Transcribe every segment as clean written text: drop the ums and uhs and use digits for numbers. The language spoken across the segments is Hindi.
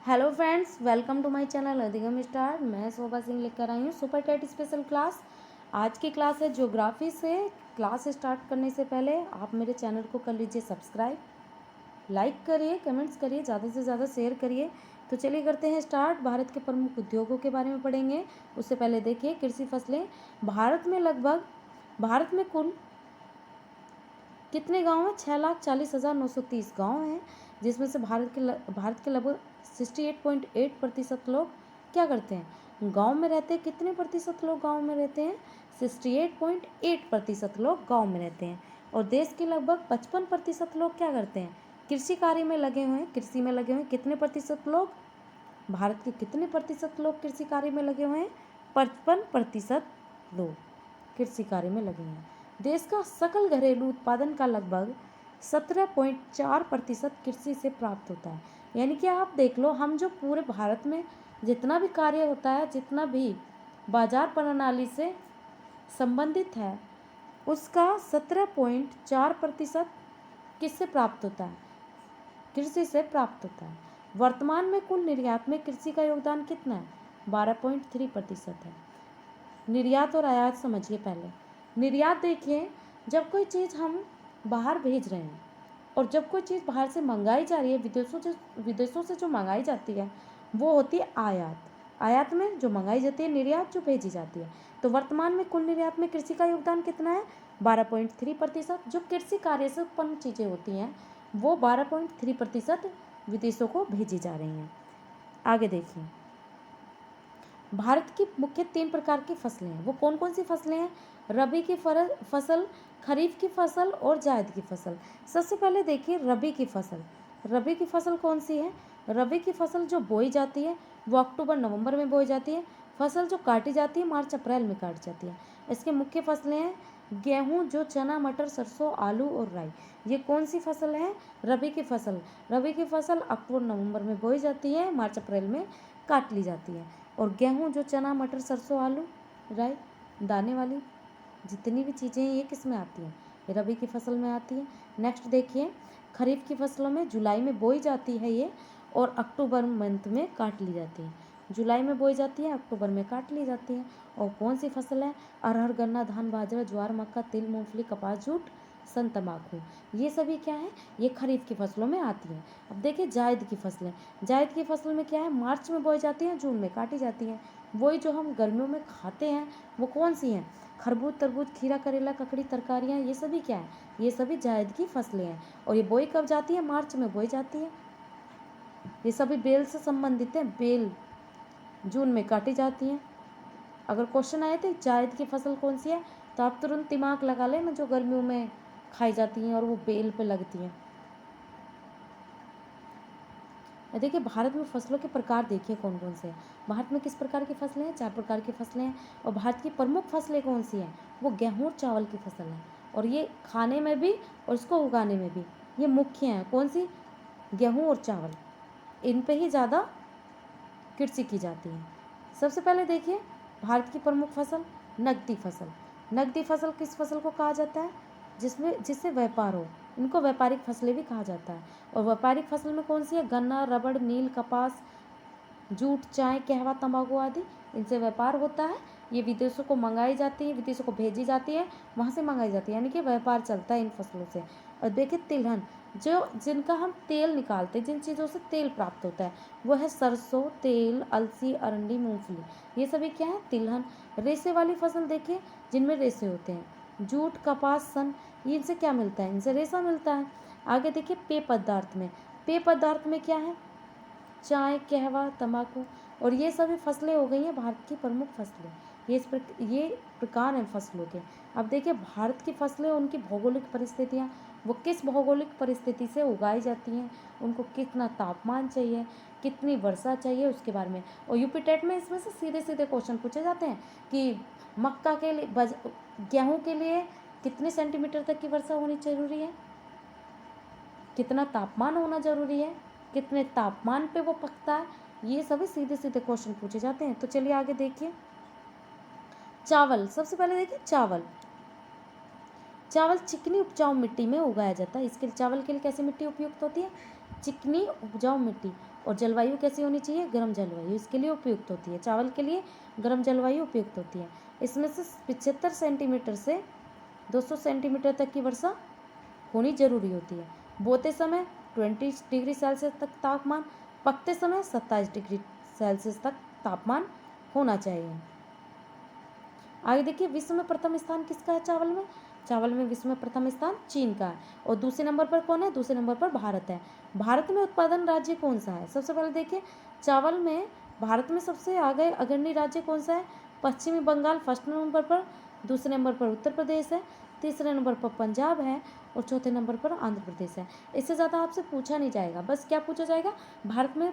Hello friends, welcome to my channel अधिगम स्टार। मैं शोभा सिंह लेकर आई हूँ सुपर टेट स्पेशल क्लास। आज की क्लास है ज्योग्राफी से। क्लास स्टार्ट करने से पहले आप मेरे चैनल को कर लीजिए सब्सक्राइब, लाइक करिए, कमेंट्स करिए, ज़्यादा से ज़्यादा शेयर करिए। तो चलिए करते हैं स्टार्ट। भारत के प्रमुख उद्योगों के बारे में पढ़ेंगे। उससे पहले देखिए कृषि फसलें। भारत में कुल कितने गांव हैं? 6,40,930 गांव हैं, जिसमें से भारत के लगभग 68.8% लोग क्या करते हैं? गांव में रहते हैं। कितने प्रतिशत लोग गांव में रहते हैं? 68.8% लोग गांव में रहते हैं। और देश के लगभग 55% लोग क्या करते हैं? कृषि कार्य में लगे हुए हैं। कृषि में लगे हुए हैं कितने प्रतिशत लोग? भारत के कितने प्रतिशत लोग कृषि कार्य में लगे हुए हैं? 55% लोग कृषि कार्य में लगे हैं। देश का सकल घरेलू उत्पादन का लगभग 17.4% कृषि से प्राप्त होता है। यानी कि आप देख लो, हम जो पूरे भारत में जितना भी कार्य होता है, जितना भी बाजार प्रणाली से संबंधित है, उसका 17.4% किससे प्राप्त होता है? कृषि से प्राप्त होता है। वर्तमान में कुल निर्यात में कृषि का योगदान कितना है? 12.3% है। निर्यात और आयात समझिए पहले। निर्यात देखिए, जब कोई चीज़ हम बाहर भेज रहे हैं और जब कोई चीज़ बाहर से मंगाई जा रही है, विदेशों से जो मंगाई जाती है, वो होती है आयात। आयात में जो मंगाई जाती है, निर्यात जो भेजी जाती है। तो वर्तमान में कुल निर्यात में कृषि का योगदान कितना है? 12.3%। जो कृषि कार्य से उत्पन्न चीज़ें होती हैं, वो 12.3% विदेशों को भेजी जा रही हैं। आगे देखिए, भारत की मुख्य 3 प्रकार की फसलें हैं। वो कौन कौन सी फसलें हैं? रबी की फसल, खरीफ की फसल और जायद की फसल। सबसे पहले देखिए रबी की फसल। रबी की फसल कौन सी है? रबी की फसल जो बोई जाती है वो अक्टूबर नवंबर में बोई जाती है। फसल जो काटी जाती है मार्च अप्रैल में काटी जाती है। इसके मुख्य फसलें हैं गेहूँ, जो चना, मटर, सरसों, आलू और राई। ये कौन सी फसल है? रबी की फसल। रबी की फसल अक्टूबर नवंबर में बोई जाती है, मार्च अप्रैल में काट ली जाती है। और गेहूँ जो चना, मटर, सरसों, आलू, राई, दाने वाली जितनी भी चीज़ें हैं, ये किस में आती हैं? ये रबी की फसल में आती है। नेक्स्ट देखिए, खरीफ की फसलों में जुलाई में बोई जाती है ये, और अक्टूबर मंथ में काट ली जाती है। जुलाई में बोई जाती है, अक्टूबर में काट ली जाती है। और कौन सी फसल है? अरहर, गन्ना, धान, बाजरा, ज्वार, मक्का, तिल, मूंगफली, कपास, जूट, सन, तंबाकू। ये सभी क्या है? ये खरीफ की फसलों में आती हैं। अब देखिए जायद की फसलें। जायद की फसल में क्या है? मार्च में बोई जाती हैं, जून में काटी जाती हैं। वही जो हम गर्मियों में खाते हैं, वो कौन सी हैं? खरबूज, तरबूज, खीरा, करेला, ककड़ी, तरकारियाँ, ये सभी क्या है? ये सभी जायद की फसलें हैं। और ये बोई कब जाती है? मार्च में बोई जाती है। ये सभी बेल से संबंधित है। बेल जून में काटी जाती हैं। अगर क्वेश्चन आए थे जायद की फसल कौन सी है, तो आप तुरंत दिमाग लगा लेना, जो गर्मियों में खाई जाती हैं और वो बेल पे लगती हैं। देखिए भारत में फसलों के प्रकार देखिए कौन कौन से हैं। भारत में किस प्रकार की फसलें हैं? 4 प्रकार की फसलें हैं। और भारत की प्रमुख फसलें कौन सी हैं? वो गेहूँ और चावल की फसल है। और ये खाने में भी और इसको उगाने में भी ये मुख्य हैं। कौन सी? गेहूँ और चावल। इन पे ही ज़्यादा कृषि की जाती है। सबसे पहले देखिए भारत की प्रमुख फसल नकदी फसल। नकदी फसल किस फसल को कहा जाता है? जिससे व्यापार हो, इनको व्यापारिक फसलें भी कहा जाता है। और व्यापारिक फसल में कौन सी है? गन्ना, रबड़, नील, कपास, जूट, चाय, कहवा, तंबाकू आदि। इनसे व्यापार होता है। ये विदेशों को मंगाई जाती है, विदेशों को भेजी जाती है, वहाँ से मंगाई जाती है, यानी कि व्यापार चलता है इन फसलों से। और देखिए तिलहन, जो जिनका हम तेल निकालते हैं, जिन चीज़ों से तेल प्राप्त होता है, वो है सरसों तेल, अलसी, अरंडी, मूंगफली। ये सभी क्या है? तिलहन। रेशे वाली फसल देखिए, जिनमें रेशे होते हैं, जूट, कपास, सन। इनसे क्या मिलता है? इनसे रेशा मिलता है। आगे देखिए पेय पदार्थ में। पेय पदार्थ में क्या है? चाय, कहवा, तंबाकू। और ये सभी फसलें हो गई हैं भारत की प्रमुख फसलें। ये प्रकार हैं फसलों के। अब देखिए भारत की फसलें, उनकी भौगोलिक परिस्थितियाँ, वो किस भौगोलिक परिस्थिति से उगाई जाती हैं, उनको कितना तापमान चाहिए, कितनी वर्षा चाहिए, उसके बारे में। और यूपी टेट में इसमें से सीधे सीधे क्वेश्चन पूछे जाते हैं कि मक्का के लिए, गेहूँ के लिए कितने सेंटीमीटर तक की वर्षा होनी जरूरी है, कितना तापमान होना जरूरी है, कितने तापमान पे वो पकता है। ये सभी सीधे सीधे क्वेश्चन पूछे जाते हैं। तो चलिए आगे देखिए चावल। सबसे पहले देखिए चावल। चावल चिकनी उपजाऊ मिट्टी में उगाया जाता है। इसके चावल के लिए कैसी मिट्टी उपयुक्त होती है? चिकनी उपजाऊ मिट्टी। और जलवायु कैसी होनी चाहिए, गर्म जलवायु इसके लिए उपयुक्त होती है। चावल के लिए गर्म जलवायु उपयुक्त होती है। इसमें से 75 सेंटीमीटर से 200 सेंटीमीटर तक की वर्षा होनी जरूरी होती है। बोते समय 20 डिग्री सेल्सियस तक तापमान, पकते समय 27 डिग्री सेल्सियस तक तापमान होना चाहिए। आगे देखिए, विश्व में प्रथम स्थान किसका है चावल में? चावल में विश्व में प्रथम स्थान चीन का है। और दूसरे नंबर पर कौन है? दूसरे नंबर पर भारत है। भारत में उत्पादन राज्य कौन सा है? सबसे पहले देखिए, चावल में भारत में सबसे आगे अग्रणी राज्य कौन सा है? पश्चिमी बंगाल फर्स्ट नंबर पर, दूसरे नंबर पर उत्तर प्रदेश है, तीसरे नंबर पर पंजाब है और चौथे नंबर पर आंध्र प्रदेश है। इससे ज़्यादा आपसे पूछा नहीं जाएगा। बस क्या पूछा जाएगा, भारत में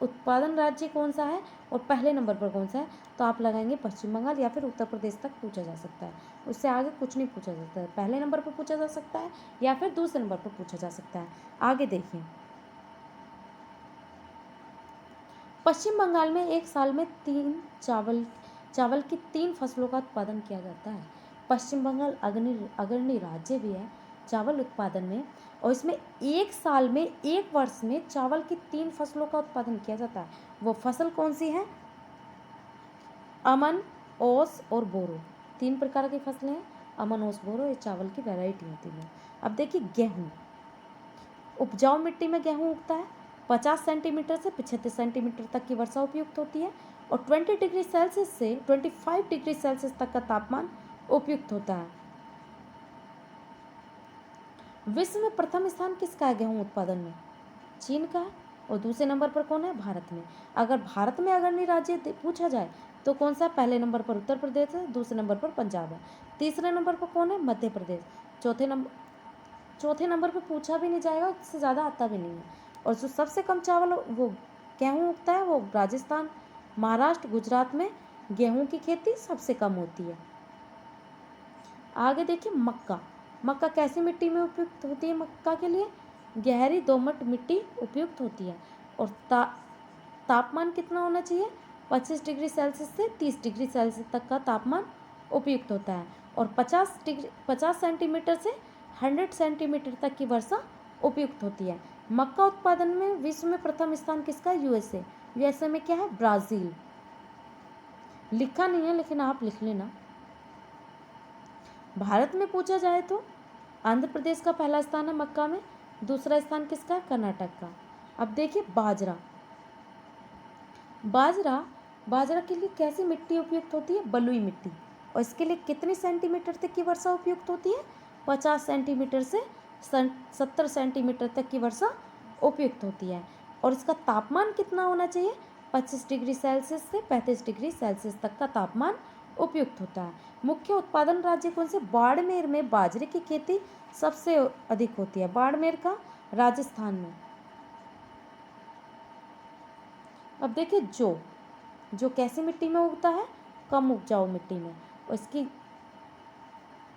उत्पादन राज्य कौन सा है और पहले नंबर पर कौन सा है, तो आप लगाएंगे पश्चिम बंगाल या फिर उत्तर प्रदेश तक पूछा जा सकता है। उससे आगे कुछ नहीं पूछा जाता है। पहले नंबर पर पूछा जा सकता है या फिर दूसरे नंबर पर पूछा जा सकता है। आगे देखिए, पश्चिम बंगाल में एक साल में चावल की 3 फसलों का उत्पादन किया जाता है। पश्चिम बंगाल अग्रणी राज्य भी है चावल उत्पादन में, और इसमें एक साल में, एक वर्ष में चावल की 3 फसलों का उत्पादन किया जाता है। वो फसल कौन सी है? अमन, ओस और बोरो, 3 प्रकार की फसलें हैं। अमन, ओस, बोरो, ये चावल की वैरायटी होती है। अब देखिए, गेहूँ, उपजाऊ मिट्टी में गेहूँ उगता है। 50 सेंटीमीटर से 75 सेंटीमीटर तक की वर्षा उपयुक्त होती है और 20 डिग्री सेल्सियस से 25 डिग्री सेल्सियस तक का तापमान उपयुक्त होता है। विश्व में प्रथम स्थान किसका है गेहूं उत्पादन में? चीन का है। और दूसरे नंबर पर कौन है? भारत में। अगर भारत में अग्रणी राज्य पूछा जाए तो कौन सा? पहले नंबर पर उत्तर प्रदेश है, दूसरे नंबर पर पंजाब है, तीसरे नंबर पर कौन है? मध्य प्रदेश, चौथे नंबर पर पूछा भी नहीं जाएगा, उससे ज़्यादा आता भी नहीं है। और जो सबसे कम चावल वो गेहूँ उगता है वो राजस्थान, महाराष्ट्र, गुजरात में गेहूँ की खेती सबसे कम होती है। आगे देखिए, मक्का कैसी मिट्टी में उपयुक्त होती है? मक्का के लिए गहरी दोमट मिट्टी उपयुक्त होती है। और तापमान कितना होना चाहिए? 25 डिग्री सेल्सियस से 30 डिग्री सेल्सियस तक का तापमान उपयुक्त होता है। और 50 सेंटीमीटर से 100 सेंटीमीटर तक की वर्षा उपयुक्त होती है। मक्का उत्पादन में विश्व में प्रथम स्थान किसका? यूएसए। यूएसए में क्या है? ब्राज़ील। लिखा नहीं है लेकिन आप लिख लेना। भारत में पूछा जाए तो आंध्र प्रदेश का पहला स्थान है मक्का में, दूसरा स्थान किसका है? कर्नाटक का। अब देखिए, बाजरा के लिए कैसी मिट्टी उपयुक्त होती है? बलुई मिट्टी। और इसके लिए कितने सेंटीमीटर तक की वर्षा उपयुक्त होती है? 50 सेंटीमीटर से 70 सेंटीमीटर तक की वर्षा उपयुक्त होती है। और इसका तापमान कितना होना चाहिए? 25 डिग्री सेल्सियस से 35 डिग्री सेल्सियस तक का तापमान उपयुक्त होता है। मुख्य उत्पादन राज्य कौन से? बाड़मेर में बाजरे की खेती सबसे अधिक होती है। बाड़मेर का राजस्थान में। अब देखिए, जो कैसी मिट्टी में उगता है? कम उपजाऊ मिट्टी में। और इसकी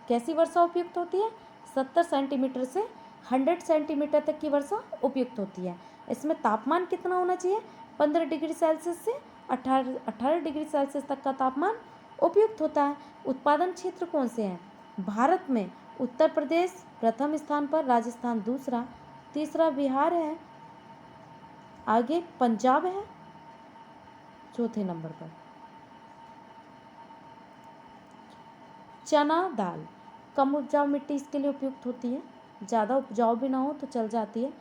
कैसी वर्षा उपयुक्त होती है? 70 सेंटीमीटर से 100 सेंटीमीटर तक की वर्षा उपयुक्त होती है। इसमें तापमान कितना होना चाहिए? 15 डिग्री सेल्सियस से 18 डिग्री सेल्सियस तक का तापमान उपयुक्त होता है। उत्पादन क्षेत्र कौन से हैं? भारत में उत्तर प्रदेश प्रथम स्थान पर, राजस्थान दूसरा, तीसरा बिहार है, आगे पंजाब है चौथे नंबर पर। चना दाल, कम उपजाऊ मिट्टी इसके लिए उपयुक्त होती है, ज़्यादा उपजाऊ भी ना हो तो चल जाती है।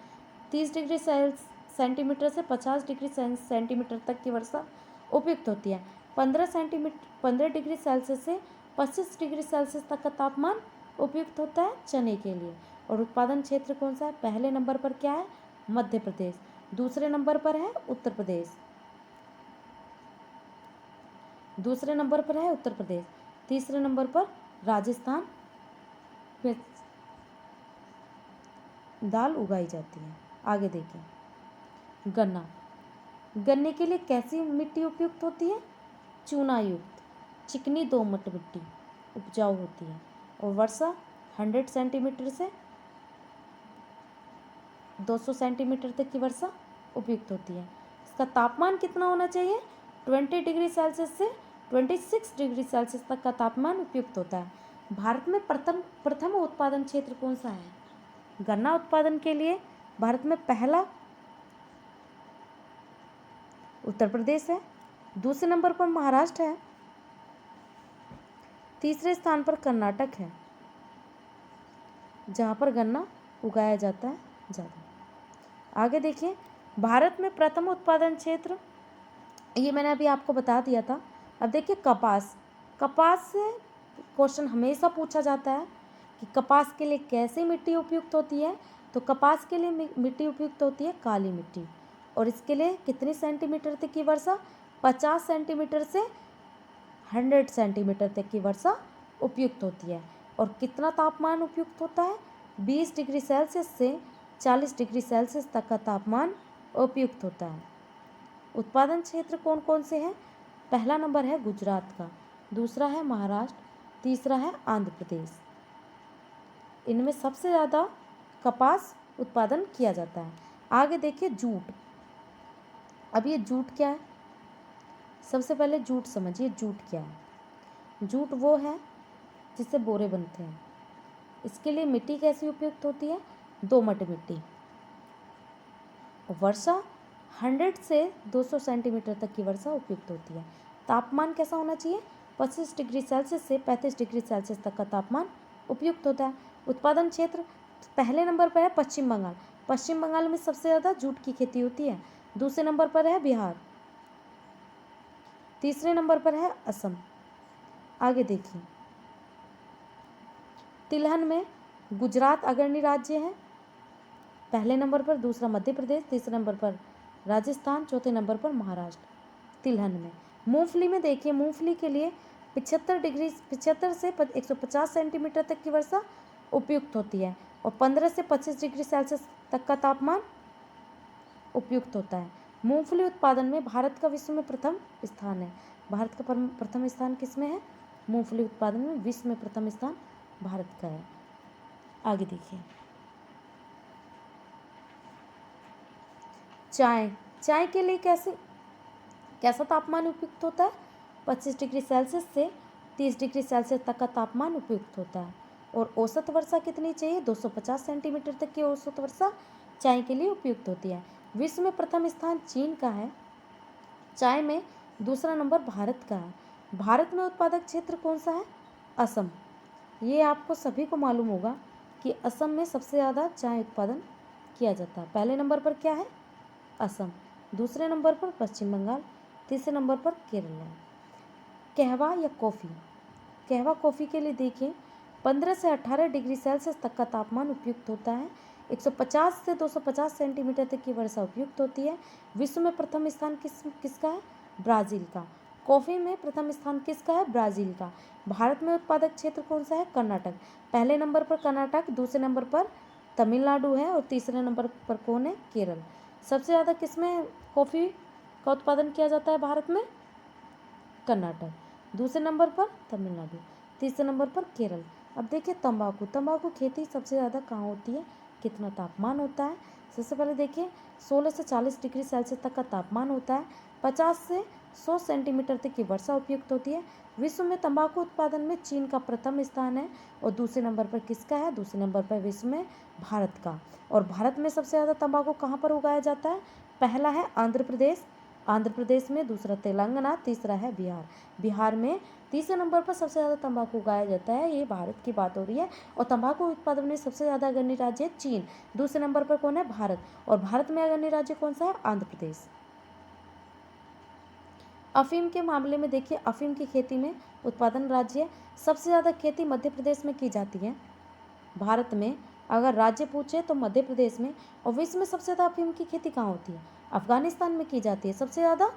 30 डिग्री सेंटीमीटर से 50 डिग्री सेंटीमीटर तक की वर्षा उपयुक्त होती है। 15 डिग्री सेल्सियस से 25 डिग्री सेल्सियस तक का तापमान उपयुक्त होता है चने के लिए। और उत्पादन क्षेत्र कौन सा है? पहले नंबर पर क्या है? मध्य प्रदेश, दूसरे नंबर पर है उत्तर प्रदेश, दूसरे नंबर पर है उत्तर प्रदेश, तीसरे नंबर पर राजस्थान में दाल उगाई जाती है। आगे देखिए, गन्ने के लिए कैसी मिट्टी उपयुक्त होती है? चूना युक्त चिकनी दोमट मिट्टी उपजाऊ होती है। और वर्षा 100 सेंटीमीटर से 200 सेंटीमीटर तक की वर्षा उपयुक्त होती है। इसका तापमान कितना होना चाहिए? 20 डिग्री सेल्सियस से 26 डिग्री सेल्सियस तक का तापमान उपयुक्त होता है। भारत में प्रथम उत्पादन क्षेत्र कौन सा है? गन्ना उत्पादन के लिए भारत में पहला उत्तर प्रदेश है। दूसरे नंबर पर महाराष्ट्र है। तीसरे स्थान पर कर्नाटक है, जहाँ पर गन्ना उगाया जाता है ज़्यादा। आगे देखिए, भारत में प्रथम उत्पादन क्षेत्र, ये मैंने अभी आपको बता दिया था। अब देखिए कपास। कपास से क्वेश्चन हमेशा पूछा जाता है कि कपास के लिए कैसी मिट्टी उपयुक्त होती है। तो कपास के लिए मिट्टी उपयुक्त होती है काली मिट्टी, और इसके लिए कितनी सेंटीमीटर तक की वर्षा, 50 सेंटीमीटर से 100 सेंटीमीटर तक की वर्षा उपयुक्त होती है। और कितना तापमान उपयुक्त होता है, 20 डिग्री सेल्सियस से 40 डिग्री सेल्सियस तक का तापमान उपयुक्त होता है। उत्पादन क्षेत्र कौन कौन से हैं, पहला नंबर है गुजरात का, दूसरा है महाराष्ट्र, तीसरा है आंध्र प्रदेश। इनमें सबसे ज़्यादा कपास उत्पादन किया जाता है। आगे देखिए जूट। अब ये जूट क्या है, सबसे पहले जूट समझिए, जूट क्या है। जूट वो है जिससे बोरे बनते हैं। इसके लिए मिट्टी कैसी उपयुक्त होती है, दोमट मिट्टी। वर्षा 100 से 200 सेंटीमीटर तक की वर्षा उपयुक्त होती है। तापमान कैसा होना चाहिए, 25 डिग्री सेल्सियस से 35 डिग्री सेल्सियस तक का तापमान उपयुक्त होता है। उत्पादन क्षेत्र पहले नंबर पर है पश्चिम बंगाल। पश्चिम बंगाल में सबसे ज़्यादा जूट की खेती होती है। दूसरे नंबर पर है बिहार, तीसरे नंबर पर है असम। आगे देखिए, तिलहन में गुजरात अग्रणी राज्य है, पहले नंबर पर, दूसरा मध्य प्रदेश, तीसरे नंबर पर राजस्थान, चौथे नंबर पर महाराष्ट्र। तिलहन में मूंगफली में देखिए, मूंगफली के लिए 75 से 150 सेंटीमीटर तक की वर्षा उपयुक्त होती है, और 15 से 25 डिग्री सेल्सियस तक का तापमान उपयुक्त होता है। मूंगफली उत्पादन में भारत का विश्व में प्रथम स्थान है। भारत का प्रथम स्थान किस में है, मूंगफली उत्पादन में विश्व में प्रथम स्थान भारत का है। आगे देखिए, चाय के लिए कैसा तापमान उपयुक्त होता है, 25 डिग्री सेल्सियस से 30 डिग्री सेल्सियस तक का तापमान उपयुक्त होता है। और औसत वर्षा कितनी चाहिए, 250 सेंटीमीटर तक की औसत वर्षा चाय के लिए उपयुक्त होती है। विश्व में प्रथम स्थान चीन का है, चाय में दूसरा नंबर भारत का है। भारत में उत्पादक क्षेत्र कौन सा है, असम। ये आपको सभी को मालूम होगा कि असम में सबसे ज़्यादा चाय उत्पादन किया जाता है। पहले नंबर पर क्या है, असम, दूसरे नंबर पर पश्चिम बंगाल, तीसरे नंबर पर केरल है। कहवा या कॉफ़ी, कहवा कॉफ़ी के लिए देखिए 15 से 18 डिग्री सेल्सियस तक का तापमान उपयुक्त होता है। 150 से 250 सेंटीमीटर तक की वर्षा उपयुक्त होती है। विश्व में प्रथम स्थान किसका है, ब्राज़ील का। कॉफ़ी में प्रथम स्थान किसका है, ब्राज़ील का। भारत में उत्पादक क्षेत्र कौन सा है, कर्नाटक। पहले नंबर पर कर्नाटक, दूसरे नंबर पर तमिलनाडु है, और तीसरे नंबर पर कौन है, केरल। सबसे ज़्यादा किसमें कॉफ़ी का उत्पादन किया जाता है भारत में, कर्नाटक, दूसरे नंबर पर तमिलनाडु, तीसरे नंबर पर केरल। अब देखिए तंबाकू खेती सबसे ज़्यादा कहाँ होती है, कितना तापमान होता है। सबसे पहले देखिए 16 से 40 डिग्री सेल्सियस तक का तापमान होता है, 50 से 100 सेंटीमीटर तक की वर्षा उपयुक्त होती है। विश्व में तंबाकू उत्पादन में चीन का प्रथम स्थान है, और दूसरे नंबर पर किसका है, दूसरे नंबर पर विश्व में भारत का। और भारत में सबसे ज़्यादा तंबाकू कहाँ पर उगाया जाता है, पहला है आंध्र प्रदेश में, दूसरा तेलंगाना, तीसरा है बिहार में तीसरे नंबर पर सबसे ज़्यादा तंबाकू उगाया जाता है। ये भारत की बात हो रही है। और तंबाकू उत्पादन में सबसे ज़्यादा अग्रणी राज्य है चीन, दूसरे नंबर पर कौन है, भारत, और भारत में अग्रणी राज्य कौन सा है, आंध्र प्रदेश। अफीम के मामले में देखिए, अफीम की खेती में उत्पादन राज्य सबसे ज़्यादा खेती मध्य प्रदेश में की जाती है। भारत में अगर राज्य पूछे तो मध्य प्रदेश में। और विश्व में सबसे ज़्यादा अफीम की खेती कहाँ होती है, अफगानिस्तान में की जाती है। सबसे ज़्यादा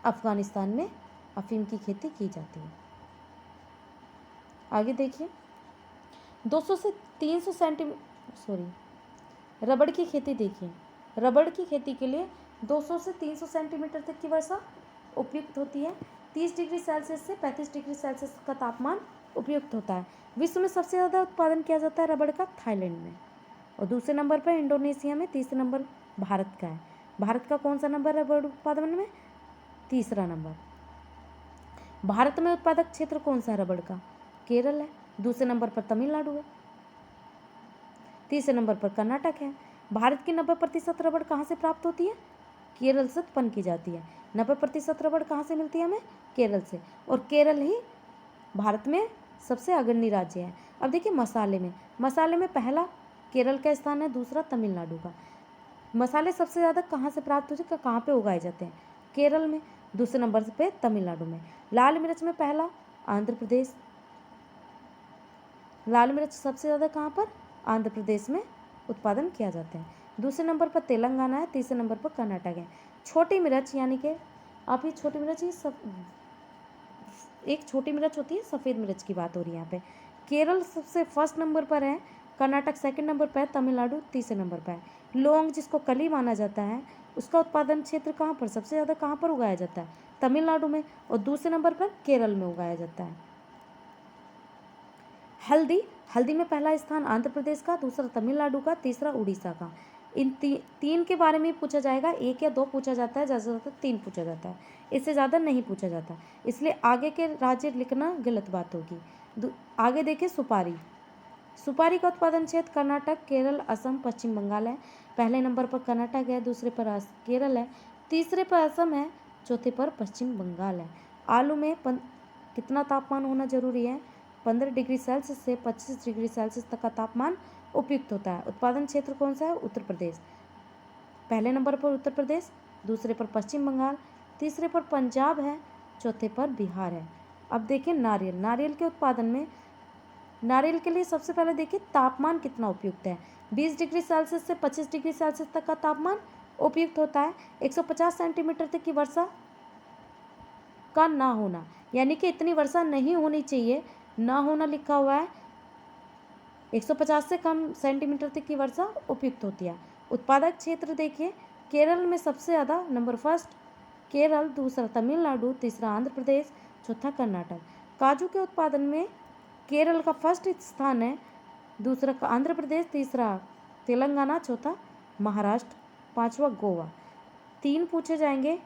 अफगानिस्तान में अफीम की खेती की जाती है। आगे देखिए, 200 से 300 सेंटीमीटर रबड़ की खेती देखिए, रबड़ की खेती के लिए 200 से 300 सेंटीमीटर तक की वर्षा उपयुक्त होती है। 30 डिग्री सेल्सियस से 35 डिग्री सेल्सियस का तापमान उपयुक्त होता है। विश्व में सबसे ज़्यादा उत्पादन किया जाता है रबड़ का थाईलैंड में, और दूसरे नंबर पर इंडोनेशिया में, तीसरे नंबर भारत का है। भारत का कौन सा नंबर है रबड़ उत्पादन में, तीसरा नंबर। भारत में उत्पादक क्षेत्र कौन सा है रबड़ का, केरल है, दूसरे नंबर पर तमिलनाडु है, तीसरे नंबर पर कर्नाटक है। भारत की 90% रबड़ कहाँ से प्राप्त होती है, केरल से उत्पन्न की जाती है। 90% रबड़ कहाँ से मिलती है हमें? केरल से, और केरल ही भारत में सबसे अग्रणी राज्य है। अब देखिए मसाले में पहला केरल का स्थान है, दूसरा तमिलनाडु का। मसाले सबसे ज़्यादा कहाँ से प्राप्त होते हैं, कहाँ पे उगाए जाते हैं? केरल में। दूसरे नंबर पे तमिलनाडु में। लाल मिर्च में पहला आंध्र प्रदेश। लाल मिर्च सबसे ज़्यादा कहाँ पर? आंध्र प्रदेश में उत्पादन किया जाता है। दूसरे नंबर पर तेलंगाना है, तीसरे नंबर पर कर्नाटक है। छोटी मिर्च यानी कि आप ये छोटी मिर्च ही सब एक छोटी मिर्च होती है, सफ़ेद मिर्च की बात हो रही है यहाँ पे। केरल सबसे फर्स्ट नंबर पर है, कर्नाटक सेकंड नंबर पर है, तमिलनाडु तीसरे नंबर पर है। लौंग जिसको कली माना जाता है, उसका उत्पादन क्षेत्र कहाँ पर सबसे ज़्यादा कहाँ पर उगाया जाता है? तमिलनाडु में, और दूसरे नंबर पर केरल में उगाया जाता है। हल्दी में पहला स्थान आंध्र प्रदेश का, दूसरा तमिलनाडु का, तीसरा उड़ीसा का। इन तीन के बारे में पूछा जाएगा, 1 या 2 पूछा जाता है, ज़्यादा से ज़्यादा 3 पूछा जाता है, इससे ज़्यादा नहीं पूछा जाता, इसलिए आगे के राज्य लिखना गलत बात होगी। आगे देखिए सुपारी का उत्पादन क्षेत्र कर्नाटक, केरल, असम, पश्चिम बंगाल है। पहले नंबर पर कर्नाटक है, दूसरे पर केरल है, तीसरे पर असम है, चौथे पर पश्चिम बंगाल है। आलू में कितना तापमान होना जरूरी है? 15 डिग्री सेल्सियस से 25 डिग्री सेल्सियस तक का तापमान उपयुक्त होता है। उत्पादन क्षेत्र कौन सा है? उत्तर प्रदेश। पहले नंबर पर उत्तर प्रदेश, दूसरे पर पश्चिम बंगाल, तीसरे पर पंजाब है, चौथे पर बिहार है। अब देखिए नारियल के उत्पादन में, नारियल के लिए सबसे पहले देखिए तापमान कितना उपयुक्त है। 20 डिग्री सेल्सियस से 25 डिग्री सेल्सियस तक का तापमान उपयुक्त होता है। 150 सेंटीमीटर तक की वर्षा का ना होना, यानी कि इतनी वर्षा नहीं होनी चाहिए, ना होना लिखा हुआ है। 150 से कम सेंटीमीटर तक की वर्षा उपयुक्त होती है। उत्पादक क्षेत्र देखिए, केरल में सबसे ज़्यादा नंबर फर्स्ट केरल, दूसरा तमिलनाडु, तीसरा आंध्र प्रदेश, चौथा कर्नाटक। काजू के उत्पादन में केरल का फर्स्ट स्थान है, दूसरा आंध्र प्रदेश, तीसरा तेलंगाना, चौथा महाराष्ट्र, पांचवा गोवा। 3 पूछे जाएंगे,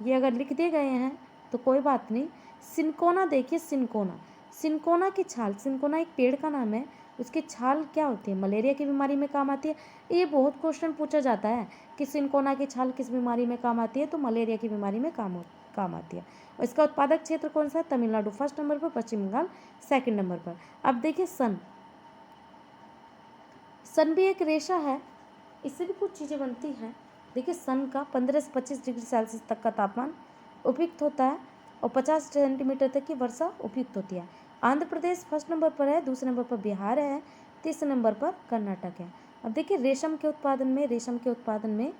ये अगर लिख दिए गए हैं तो कोई बात नहीं। सिनकोना देखिए, सिनकोना की छाल, सिनकोना एक पेड़ का नाम है, उसकी छाल क्या होती है? मलेरिया की बीमारी में काम आती है। ये बहुत क्वेश्चन पूछा जाता है कि सिनकोना की छाल किस बीमारी में काम आती है, तो मलेरिया की बीमारी में काम आती है। और इसका उत्पादक क्षेत्र कौन सा है? तमिलनाडु फर्स्ट नंबर पर, पश्चिम बंगाल सेकंड नंबर पर। अब देखिए सन भी एक रेशा है, इससे भी कुछ चीज़ें बनती हैं। देखिए सन का 15 से 25 डिग्री सेल्सियस तक का तापमान उपयुक्त होता है और 50 सेंटीमीटर तक की वर्षा उपयुक्त होती है। आंध्र प्रदेश फर्स्ट नंबर पर है, दूसरे नंबर पर बिहार है, तीसरे नंबर पर कर्नाटक है। अब देखिए रेशम के उत्पादन में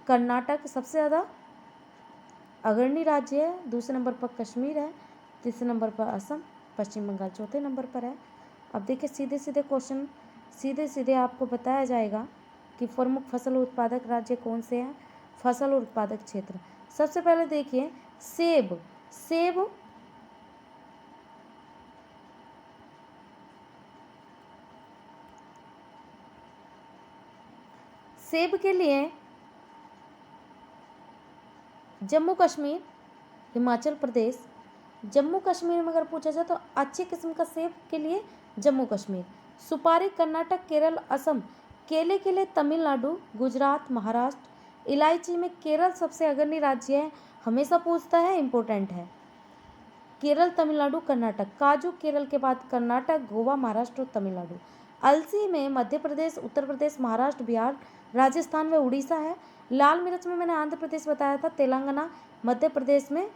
कर्नाटक सबसे ज़्यादा अग्रणी राज्य है, दूसरे नंबर पर कश्मीर है, तीसरे नंबर पर असम, पश्चिम बंगाल चौथे नंबर पर है। अब देखिए सीधे क्वेश्चन, सीधे आपको बताया जाएगा कि प्रमुख फसल उत्पादक राज्य कौन से हैं, फसल और उत्पादक क्षेत्र। सबसे पहले देखिए सेब के लिए जम्मू कश्मीर, हिमाचल प्रदेश। जम्मू कश्मीर में अगर पूछा जाए तो अच्छी किस्म का सेब के लिए जम्मू कश्मीर। सुपारी कर्नाटक, केरल, असम। केले के लिए तमिलनाडु, गुजरात, महाराष्ट्र। इलायची में केरल सबसे अग्रणी राज्य है, हमेशा पूछता है, इंपॉर्टेंट है। केरल, तमिलनाडु, कर्नाटक। काजू केरल के बाद कर्नाटक, गोवा, महाराष्ट्र और तमिलनाडु। अलसी में मध्य प्रदेश, उत्तर प्रदेश, महाराष्ट्र, बिहार, राजस्थान व उड़ीसा है। लाल मिर्च में मैंने आंध्र प्रदेश बताया था, तेलंगाना, मध्य प्रदेश में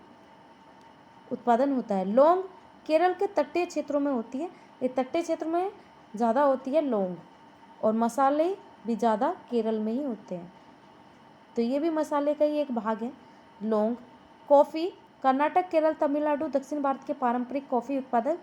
उत्पादन होता है। लौंग केरल के तटीय क्षेत्रों में होती है, ये तटीय क्षेत्र में ज़्यादा होती है लौंग, और मसाले भी ज़्यादा केरल में ही होते हैं, तो ये भी मसाले का ही एक भाग है लौंग। कॉफ़ी कर्नाटक, केरल, तमिलनाडु दक्षिण भारत के पारंपरिक कॉफ़ी उत्पादक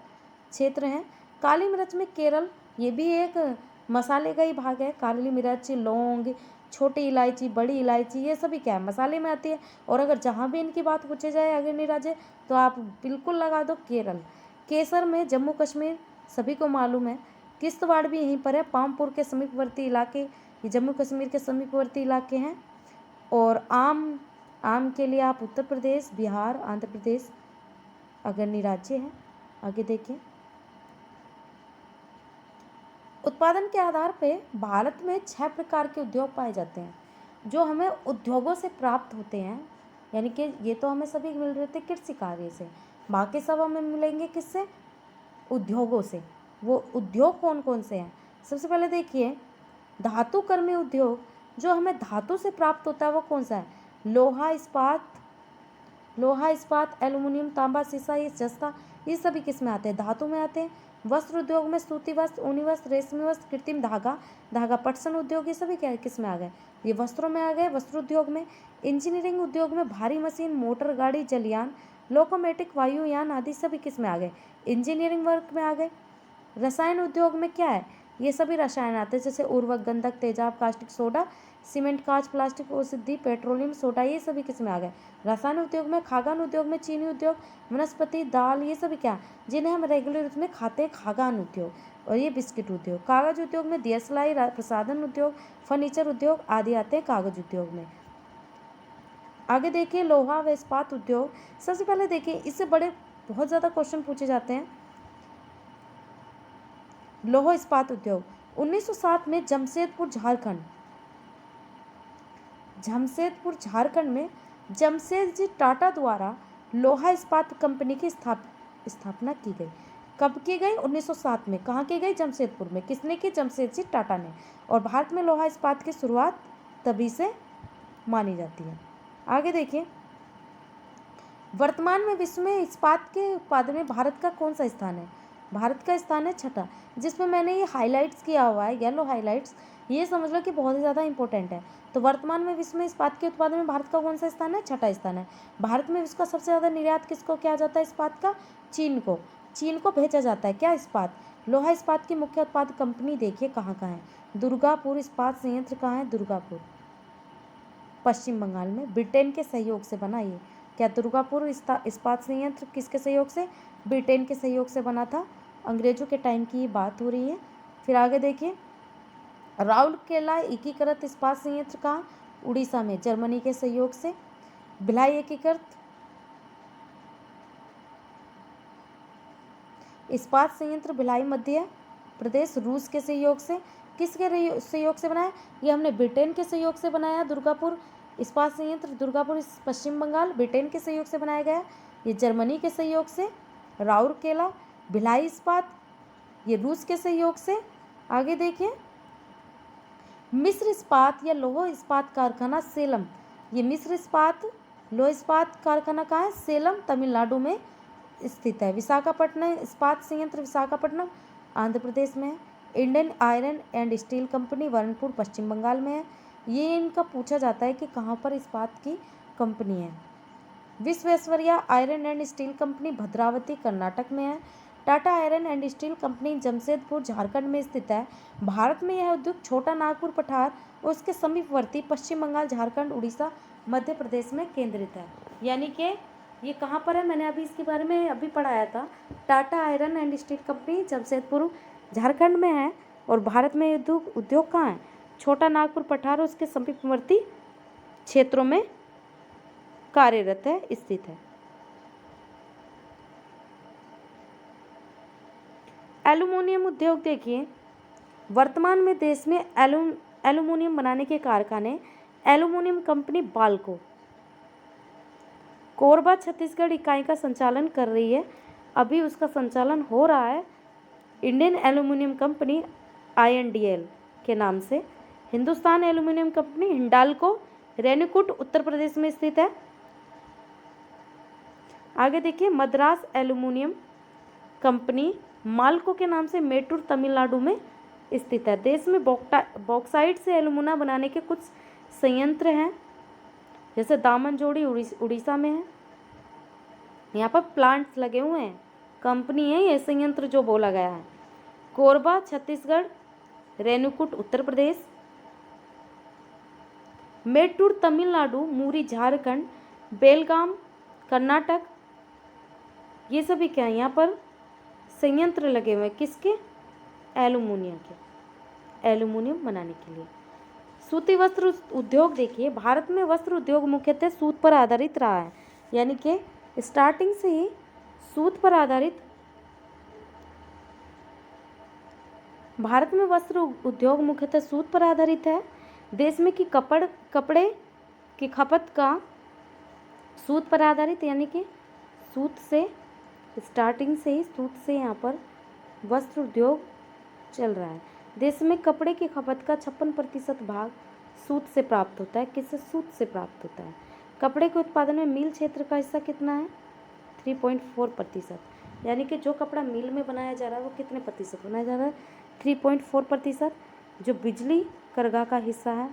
क्षेत्र हैं। काली मिर्च में केरल, ये भी एक मसाले का ही भाग है। काली मिर्च, लौंग, छोटी इलायची, बड़ी इलायची, ये सभी क्या है? मसाले में आती है। और अगर जहाँ भी इनकी बात पूछे जाए अग्रणी राज्य, तो आप बिल्कुल लगा दो केरल। केसर में जम्मू कश्मीर, सभी को मालूम है। किश्तवाड़ भी यहीं पर है, पामपुर के समीपवर्ती इलाके, ये जम्मू कश्मीर के समीपवर्ती इलाके हैं। और आम के लिए आप उत्तर प्रदेश, बिहार, आंध्र प्रदेश अग्रणी राज्य हैं। आगे देखिए, उत्पादन के आधार पे भारत में 6 प्रकार के उद्योग पाए जाते हैं। जो हमें उद्योगों से प्राप्त होते हैं, यानी कि ये तो हमें सभी मिल रहे थे कृषि कार्य से, बाकी सब हमें मिलेंगे किससे? उद्योगों से। वो उद्योग कौन कौन से हैं? सबसे पहले देखिए, धातु कर्मी उद्योग, जो हमें धातु से प्राप्त होता है वो कौन सा है? लोहा इस्पात एल्युमिनियम तांबा शीशा ये जस्ता, ये सभी किस में आते हैं? धातु में आते हैं। वस्त्र उद्योग में सूती वस्त्र, ऊनी वस्त्र, रेशमी वस्त्र, कृत्रिम धागा पटसन उद्योग, ये सभी क्या किस में आ गए? ये वस्त्रों में आ गए, वस्त्र उद्योग में। इंजीनियरिंग उद्योग में भारी मशीन, मोटर गाड़ी, जलयान, लोकोमेटिक, वायुयान आदि सभी किस में आ गए? इंजीनियरिंग वर्क में आ गए। रसायन उद्योग में क्या है? ये सभी रसायन आते हैं, जैसे उर्वरक, गंधक, तेजाब, कास्टिक सोडा, सीमेंट, कांच, प्लास्टिक, औषधि, पेट्रोलियम, सोडा, ये सभी किस में आ गए? रसायन उद्योग में। खाद्यान्न उद्योग में चीनी उद्योग, वनस्पति, दाल, ये सभी क्या, जिन्हें हम रेगुलर उसमें खाते हैं, खाद्यान्न उद्योग। और ये बिस्किट उद्योग। कागज उद्योग में दिया सिलाई, प्रसाधन उद्योग, फर्नीचर उद्योग आदि आते हैं कागज उद्योग में। आगे देखिए, लोहा व इस्पात उद्योग। सबसे पहले देखिए, इससे बड़े बहुत ज़्यादा क्वेश्चन पूछे जाते हैं। लोहा इस्पात उद्योग 1907 में जमशेदपुर झारखंड में जमशेदजी टाटा द्वारा लोहा इस्पात कंपनी की स्थापना की गई। कब की गई? 1907 में। कहाँ की गई? जमशेदपुर में। किसने की? जमशेदजी टाटा ने। और भारत में लोहा इस्पात की शुरुआत तभी से मानी जाती है। आगे देखिए, वर्तमान में विश्व में इस्पात के उत्पादन में भारत का कौन सा स्थान है? भारत का स्थान है छठा, जिसमें मैंने ये हाइलाइट्स किया हुआ है, येलो हाइलाइट्स, ये समझ लो कि बहुत ही ज़्यादा इंपॉर्टेंट है। तो वर्तमान में विश्व में इस्पात के उत्पादन में भारत का कौन सा स्थान है? छठा स्थान है। भारत में विश्व का सबसे ज़्यादा निर्यात किसको किया जाता है इस्पात का? चीन को भेजा जाता है क्या इस्पात? लोहा इस्पात की मुख्य उत्पादक कंपनी देखिए कहाँ कहाँ है। दुर्गापुर इस्पात संयंत्र कहाँ है? दुर्गापुर, पश्चिम बंगाल में, ब्रिटेन के सहयोग से बना। ये क्या दुर्गापुर इस्पात संयंत्र किसके सहयोग से? ब्रिटेन के सहयोग से बना था। अंग्रेजों के टाइम की ये बात हो रही है। फिर आगे देखिए, राउरकेला एकीकृत इस्पात संयंत्र कहाँ? उड़ीसा में, जर्मनी के सहयोग से। भिलाई एकीकृत इस्पात संयंत्र भिलाई मध्य प्रदेश, रूस के सहयोग से। किसके सहयोग से बनाया? ये हमने ब्रिटेन के सहयोग से बनाया। दुर्गापुर इस्पात संयंत्र, दुर्गापुर पश्चिम बंगाल, ब्रिटेन के सहयोग से बनाया गया। ये जर्मनी के सहयोग से। राउरकेला भिलाई इस्पात, ये रूस के सहयोग से। आगे देखिए, मिस्र इस्पात या लौह इस्पात कारखाना सेलम, ये मिस्र इस्पात लौह इस्पात कारखाना कहाँ है? सेलम, तमिलनाडु में स्थित है। विशाखापट्टनम इस्पात संयंत्र विशाखापट्टनम, आंध्र प्रदेश में है। Indian iron and steel company Burnpur, Paschim Bengal में है। ये इनका पूछा जाता है कि कहाँ पर इस्पात की कंपनी है। Visvesvaraya iron and steel company Bhadravati, Karnataka में है। Tata iron and steel company Jamshedpur, Jharkhand में स्थित है। भारत में यह उद्योग छोटा नागपुर पठार और उसके समीपवर्ती पश्चिम बंगाल, झारखंड, उड़ीसा, मध्य प्रदेश में केंद्रित है। यानी कि ये कहाँ पर है? मैंने अभी इसके बारे में अभी पढ़ाया था। Tata iron and steel company Jamshedpur, Jharkhand में है। और भारत में उद्योग कहाँ है? छोटा नागपुर पठार और उसके समीपवर्ती क्षेत्रों में कार्यरत है, स्थित है। एल्युमिनियम उद्योग देखिए, वर्तमान में देश में एल्युमिनियम बनाने के कारखाने एल्युमिनियम कंपनी बाल्को कोरबा छत्तीसगढ़ इकाई का संचालन कर रही है। अभी उसका संचालन हो रहा है इंडियन एल्युमिनियम कंपनी INDL के नाम से। हिंदुस्तान एल्युमिनियम कंपनी हिंडाल्को रेणुकूट, उत्तर प्रदेश में स्थित है। आगे देखिए, मद्रास एल्युमिनियम कंपनी माल्को के नाम से मेटूर, तमिलनाडु में स्थित है। देश में बॉक्साइट से एल्युमिना बनाने के कुछ संयंत्र हैं, जैसे दामनजोड़ी उड़ीसा में है। यहाँ पर प्लांट्स लगे हुए हैं, कंपनी है ये, संयंत्र जो बोला गया है। कोरबा छत्तीसगढ़, रेणुकूट उत्तर प्रदेश, मेटूर तमिलनाडु, मूरी झारखंड, बेलगाम कर्नाटक, ये सभी क्या है? यहाँ पर संयंत्र लगे हुए हैं किसके? एल्युमिनियम के, एल्युमिनियम बनाने के लिए। सूती वस्त्र उद्योग देखिए, भारत में वस्त्र उद्योग मुख्यतः सूत पर आधारित रहा है। यानी कि स्टार्टिंग से ही सूत पर आधारित भारत में वस्त्र उद्योग मुख्यतः सूत पर आधारित है। देश में कि कपड़े की खपत का सूत पर आधारित, यानी कि सूत से स्टार्टिंग से ही सूत से यहाँ पर वस्त्र उद्योग चल रहा है। देश में कपड़े की खपत का 56% भाग सूत से प्राप्त होता है। किससे? सूत से प्राप्त होता है। कपड़े के उत्पादन में मिल क्षेत्र का हिस्सा कितना है? 3.4%। यानी कि जो कपड़ा मिल में बनाया जा रहा है वो कितने प्रतिशत बनाया जा रहा है? 3.4%। जो बिजली करघा का हिस्सा है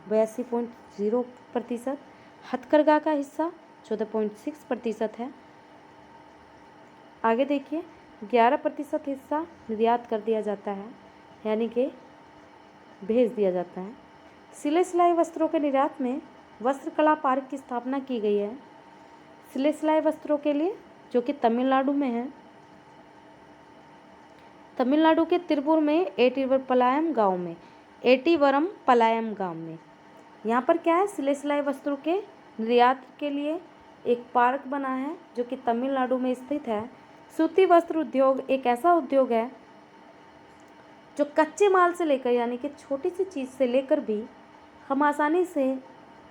82.0%। हथकरघा का हिस्सा 14.6% है। आगे देखिए, 11% हिस्सा निर्यात कर दिया जाता है, यानी कि भेज दिया जाता है। सिले सिलाई वस्त्रों के निर्यात में वस्त्र कला पार्क की स्थापना की गई है। सिले सिलाई वस्त्रों के लिए, जो कि तमिलनाडु में है। तमिलनाडु के तिरुपुर में एटीवरम पलायम गांव में यहाँ पर क्या है? सिले सिलाई वस्त्रों के निर्यात के लिए एक पार्क बना है, जो कि तमिलनाडु में स्थित है। सूती वस्त्र उद्योग एक ऐसा उद्योग है जो कच्चे माल से लेकर, यानी कि छोटी सी चीज़ से लेकर भी हम आसानी से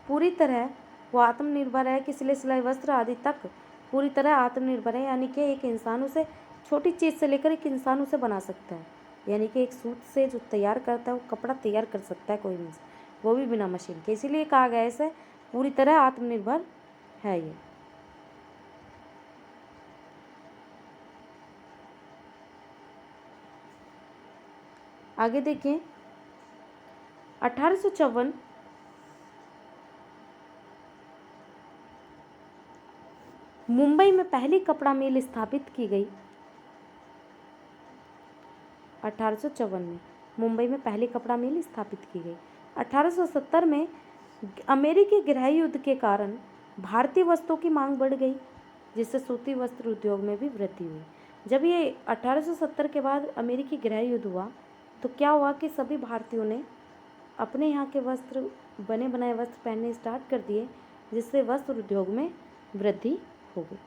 पूरी तरह वो आत्मनिर्भर है कि सिले सिलाई वस्त्र आदि तक पूरी तरह आत्मनिर्भर है। यानी कि एक इंसान उसे छोटी चीज़ से लेकर एक इंसान उसे बना सकता है। यानी कि एक सूत से जो तैयार करता है वो कपड़ा तैयार कर सकता है कोई भी, वो भी बिना मशीन के। इसीलिए कहा गया है इसे पूरी तरह आत्मनिर्भर है ये। आगे देखिए, 1854 मुंबई में पहली कपड़ा मिल स्थापित की गई। 1854 में मुंबई में पहली कपड़ा मिल स्थापित की गई। 1870 में अमेरिकी गृह युद्ध के कारण भारतीय वस्त्रों की मांग बढ़ गई, जिससे सूती वस्त्र उद्योग में भी वृद्धि हुई। जब ये 1870 के बाद अमेरिकी गृह युद्ध हुआ तो क्या हुआ कि सभी भारतीयों ने अपने यहाँ के वस्त्र, बने बनाए वस्त्र पहनने स्टार्ट कर दिए, जिससे वस्त्र उद्योग में वृद्धि हो गई।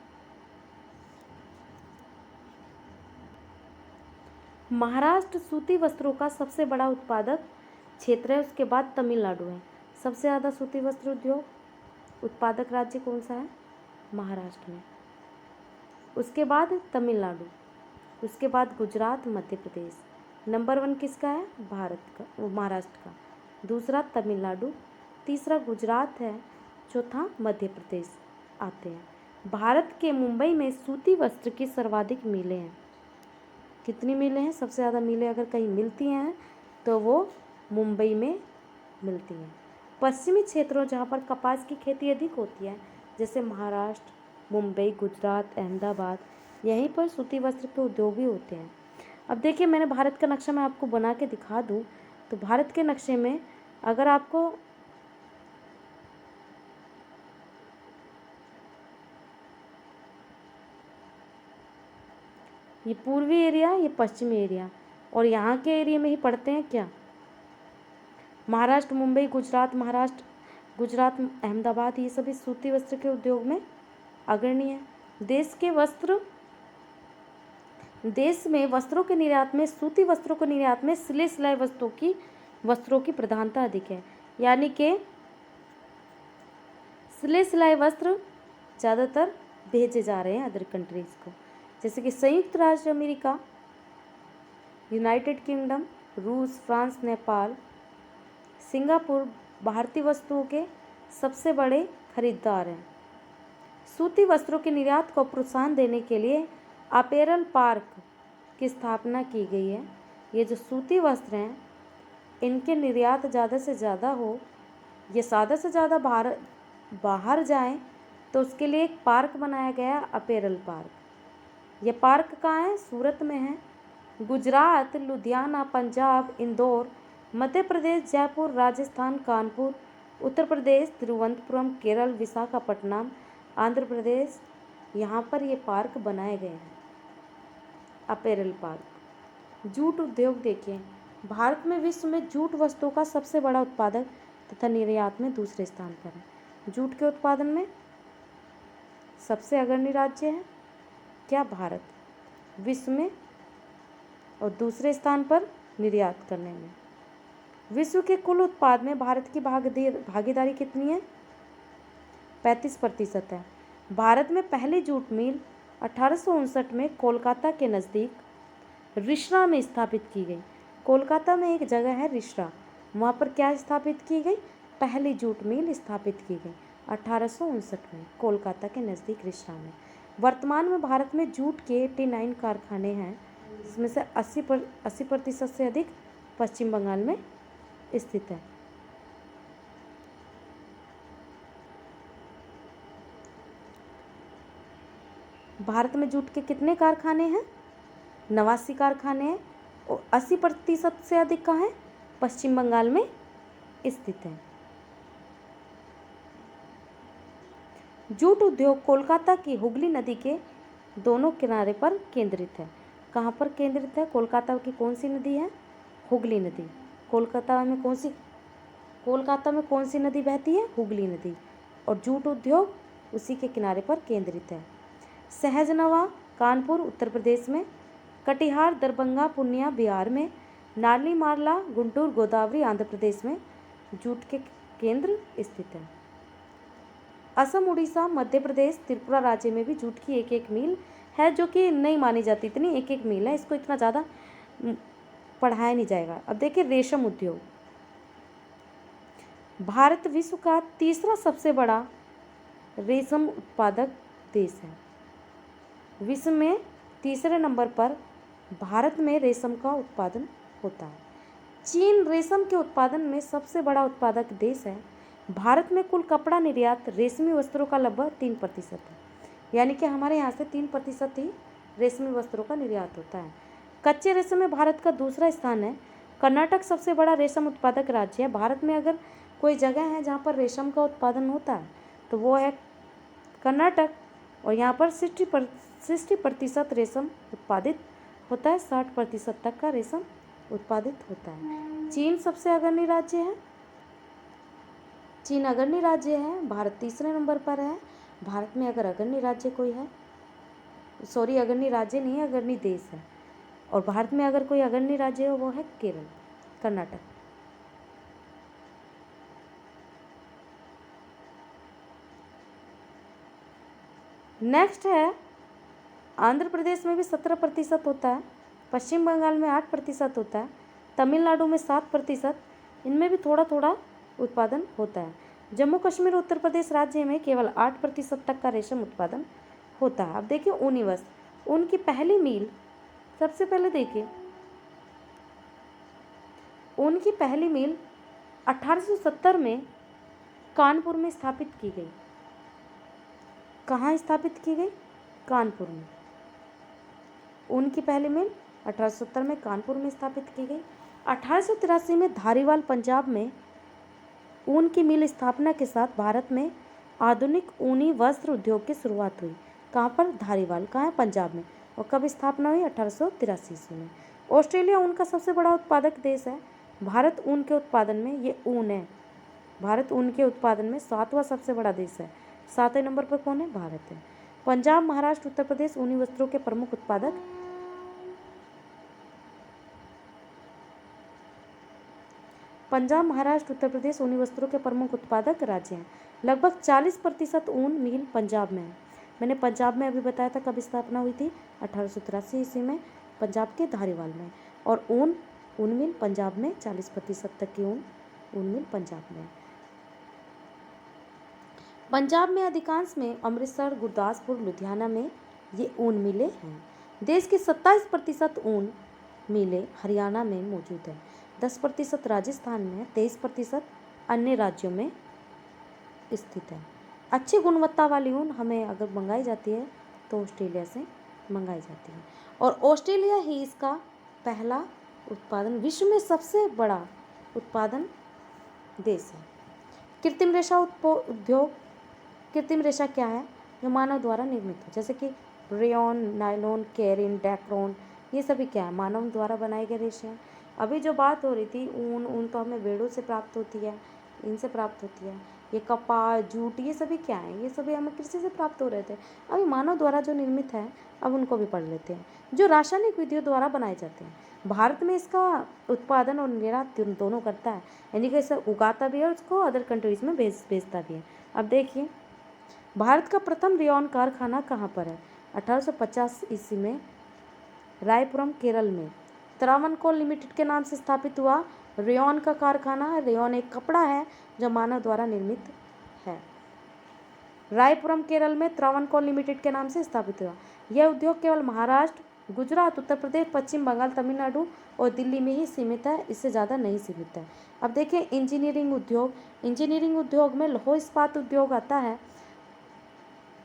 महाराष्ट्र सूती वस्त्रों का सबसे बड़ा उत्पादक क्षेत्र है, उसके बाद तमिलनाडु है। सबसे ज़्यादा सूती वस्त्र उद्योग उत्पादक राज्य कौन सा है? महाराष्ट्र में। उसके बाद तमिलनाडु, उसके बाद गुजरात, मध्य प्रदेश। नंबर 1 किसका है? भारत का, महाराष्ट्र का। दूसरा तमिलनाडु, तीसरा गुजरात है, चौथा मध्य प्रदेश आते हैं। भारत के मुंबई में सूती वस्त्र की सर्वाधिक मिलें हैं। कितनी मिलें हैं? सबसे ज़्यादा मिलें अगर कहीं मिलती हैं तो वो मुंबई में मिलती हैं। पश्चिमी क्षेत्रों जहाँ पर कपास की खेती अधिक होती है, जैसे महाराष्ट्र, मुंबई, गुजरात, अहमदाबाद, यहीं पर सूती वस्त्र के उद्योग भी होते हैं। अब देखिए, मैंने भारत का नक्शा मैं आपको बना के दिखा दूँ तो भारत के नक्शे में अगर आपको ये पूर्वी एरिया, ये पश्चिमी एरिया, और यहाँ के एरिया में ही पड़ते हैं क्या? महाराष्ट्र, मुंबई, गुजरात, महाराष्ट्र, गुजरात, अहमदाबाद, ये सभी सूती वस्त्र के उद्योग में अग्रणी है। देश में वस्त्रों के निर्यात में, सूती वस्त्रों के निर्यात में सिले सिलाई वस्त्रों की प्रधानता अधिक है। यानी कि सिले सिलाई वस्त्र ज़्यादातर भेजे जा रहे हैं अदर कंट्रीज़ को, जैसे कि संयुक्त राज्य अमेरिका, यूनाइटेड किंगडम, रूस, फ्रांस, नेपाल, सिंगापुर भारतीय वस्तुओं के सबसे बड़े खरीदार हैं। सूती वस्त्रों के निर्यात को प्रोत्साहन देने के लिए अपैरल पार्क की स्थापना की गई है। ये जो सूती वस्त्र हैं इनके निर्यात ज़्यादा से ज़्यादा हो, ये ज़्यादा से ज़्यादा बाहर जाएं, तो उसके लिए एक पार्क बनाया गया है, अपैरल पार्क। ये पार्क कहाँ है? सूरत में है। गुजरात, लुधियाना, पंजाब, इंदौर, मध्य प्रदेश, जयपुर, राजस्थान, कानपुर, उत्तर प्रदेश, तिरुवनंतपुरम, केरल, विशाखापट्टनम, आंध्र प्रदेश, यहाँ पर ये पार्क बनाए गए हैं, अपैरल पार्क। जूट उद्योग देखिए, भारत में विश्व में जूट वस्तुओं का सबसे बड़ा उत्पादक तथा निर्यात में दूसरे स्थान पर है। जूट के उत्पादन में सबसे अग्रणी राज्य है क्या? भारत, विश्व में, और दूसरे स्थान पर निर्यात करने में। विश्व के कुल उत्पाद में भारत की भागीदारी कितनी है? 35% है। भारत में पहली जूट मिल 1859 में कोलकाता के नज़दीक रिश्रा में स्थापित की गई। कोलकाता में एक जगह है रिश्रा, वहाँ पर क्या स्थापित की गई? पहली जूट मिल स्थापित की गई 1859 में कोलकाता के नज़दीक रिश्रा में। वर्तमान में भारत में जूट के 89 कारखाने हैं, जिसमें से 80% से अधिक पश्चिम बंगाल में स्थित है। भारत में जूट के कितने कारखाने हैं? 89 कारखाने हैं और 80% से अधिक कहाँ है? पश्चिम बंगाल में स्थित है। जूट उद्योग कोलकाता की हुगली नदी के दोनों किनारे पर केंद्रित है। कहाँ पर केंद्रित है? कोलकाता की कौन सी नदी है? हुगली नदी। कोलकाता में कौन सी नदी बहती है? हुगली नदी। और जूट उद्योग उसी के किनारे पर केंद्रित है। सहजनवा कानपुर उत्तर प्रदेश में, कटिहार दरभंगा पूर्णिया बिहार में, नाली मारला गुंटूर गोदावरी आंध्र प्रदेश में जूट के केंद्र स्थित है। असम उड़ीसा मध्य प्रदेश त्रिपुरा राज्य में भी जूट की एक एक मील है, जो कि नहीं मानी जाती, इतनी एक एक मील है, इसको इतना ज़्यादा पढ़ाया नहीं जाएगा। अब देखिए रेशम उद्योग। भारत विश्व का तीसरा सबसे बड़ा रेशम उत्पादक देश है। विश्व में तीसरे नंबर पर भारत में रेशम का उत्पादन होता है। चीन रेशम के उत्पादन में सबसे बड़ा उत्पादक देश है। भारत में कुल कपड़ा निर्यात रेशमी वस्त्रों का लगभग 3% है, यानी कि हमारे यहाँ से 3% ही रेशमी वस्त्रों का निर्यात होता है। कच्चे रेशम में भारत का दूसरा स्थान है। कर्नाटक सबसे बड़ा रेशम उत्पादक राज्य है। भारत में अगर कोई जगह है जहाँ पर रेशम का उत्पादन होता है तो वो है कर्नाटक, और यहाँ पर 60% रेशम उत्पादित होता है, 60% तक का रेशम उत्पादित होता है। चीन सबसे अग्रणी राज्य है। चीन अग्रणी राज्य है, भारत तीसरे नंबर पर है। भारत में अगर अग्रणी राज्य कोई है, सॉरी अग्रणी राज्य नहीं है, अग्रणी देश है, और भारत में अगर कोई अग्रणी राज्य है वो है केरल, कर्नाटक। नेक्स्ट है आंध्र प्रदेश में भी 17% होता है, पश्चिम बंगाल में 8% होता है, तमिलनाडु में 7%, इनमें भी थोड़ा थोड़ा उत्पादन होता है। जम्मू कश्मीर उत्तर प्रदेश राज्य में केवल 8% तक का रेशम उत्पादन होता है। अब देखिए ऊनी वस्त्र, ऊन की पहली मील, सबसे पहले देखिए ऊन की पहली मील 1870 में कानपुर में स्थापित की गई। कहाँ स्थापित की गई? कानपुर में। ऊन की पहली मिल 1870 में कानपुर में स्थापित की गई। 1883 में धारीवाल पंजाब में ऊन की मिल स्थापना के साथ भारत में आधुनिक ऊनी वस्त्र उद्योग की शुरुआत हुई। कहाँ पर? धारीवाल। कहाँ है? पंजाब में। और कब स्थापना हुई? 1883 ईस्वी में। ऑस्ट्रेलिया ऊन का सबसे बड़ा उत्पादक देश है। भारत ऊन के उत्पादन में, ये ऊन है, भारत ऊन के उत्पादन में 7वां सबसे बड़ा देश है। 7वें नंबर पर कौन है? भारत है। पंजाब महाराष्ट्र उत्तर प्रदेश ऊनी वस्त्रों के प्रमुख उत्पादक। पंजाब महाराष्ट्र उत्तर प्रदेश ऊनी वस्त्रों के प्रमुख उत्पादक राज्य हैं। लगभग 40% ऊन मिल पंजाब में है। मैंने पंजाब में अभी बताया था कब स्थापना हुई थी? 1883 ईस्वी में, पंजाब के धारीवाल में। और ऊन मिल पंजाब में 40% तक की ऊन मिल पंजाब में। पंजाब में अधिकांश में अमृतसर, गुरदासपुर, लुधियाना में ये ऊन मिलें हैं। देश की 27% ऊन मिलें हरियाणा में मौजूद है, 10% राजस्थान में, 23% अन्य राज्यों में स्थित है। अच्छी गुणवत्ता वाली ऊन हमें अगर मंगाई जाती है तो ऑस्ट्रेलिया से मंगाई जाती है, और ऑस्ट्रेलिया ही इसका पहला उत्पादन, विश्व में सबसे बड़ा उत्पादन देश है। कृत्रिम रेशा उद्योग। कृत्रिम रेशा क्या है? जो मानव द्वारा निर्मित है, जैसे कि रेयॉन, नायलॉन, केरिन, डैक्रोन, ये सभी क्या है? मानव द्वारा बनाए गए रेशे हैं। अभी जो बात हो रही थी ऊन तो हमें भेड़ों से प्राप्त होती है, इनसे प्राप्त होती है। ये कपास, जूट, ये सभी क्या है? ये सभी हमें कृषि से प्राप्त हो रहे थे। अभी मानव द्वारा जो निर्मित है, अब उनको भी पढ़ लेते हैं। जो रासायनिक विधियों द्वारा बनाए जाते हैं, भारत में इसका उत्पादन और निर्यात दोनों करता है, यानी कि इसे उगाता भी है और उसको अदर कंट्रीज में बेचता भी है। अब देखिए, भारत का प्रथम रेयॉन कारखाना कहाँ पर है? 1850 ईस्वी में रायपुरम, केरल में त्रावणकोर लिमिटेड के नाम से स्थापित हुआ रेयॉन का कारखाना। रेयॉन एक कपड़ा है जो मानव द्वारा निर्मित है। रायपुरम, केरल में त्रावणकोर लिमिटेड के नाम से स्थापित हुआ। यह उद्योग केवल महाराष्ट्र, गुजरात, उत्तर प्रदेश, पश्चिम बंगाल, तमिलनाडु और दिल्ली में ही सीमित है, इससे ज़्यादा नहीं सीमित है। अब देखिए इंजीनियरिंग उद्योग। इंजीनियरिंग उद्योग में लौह इस्पात उद्योग आता है,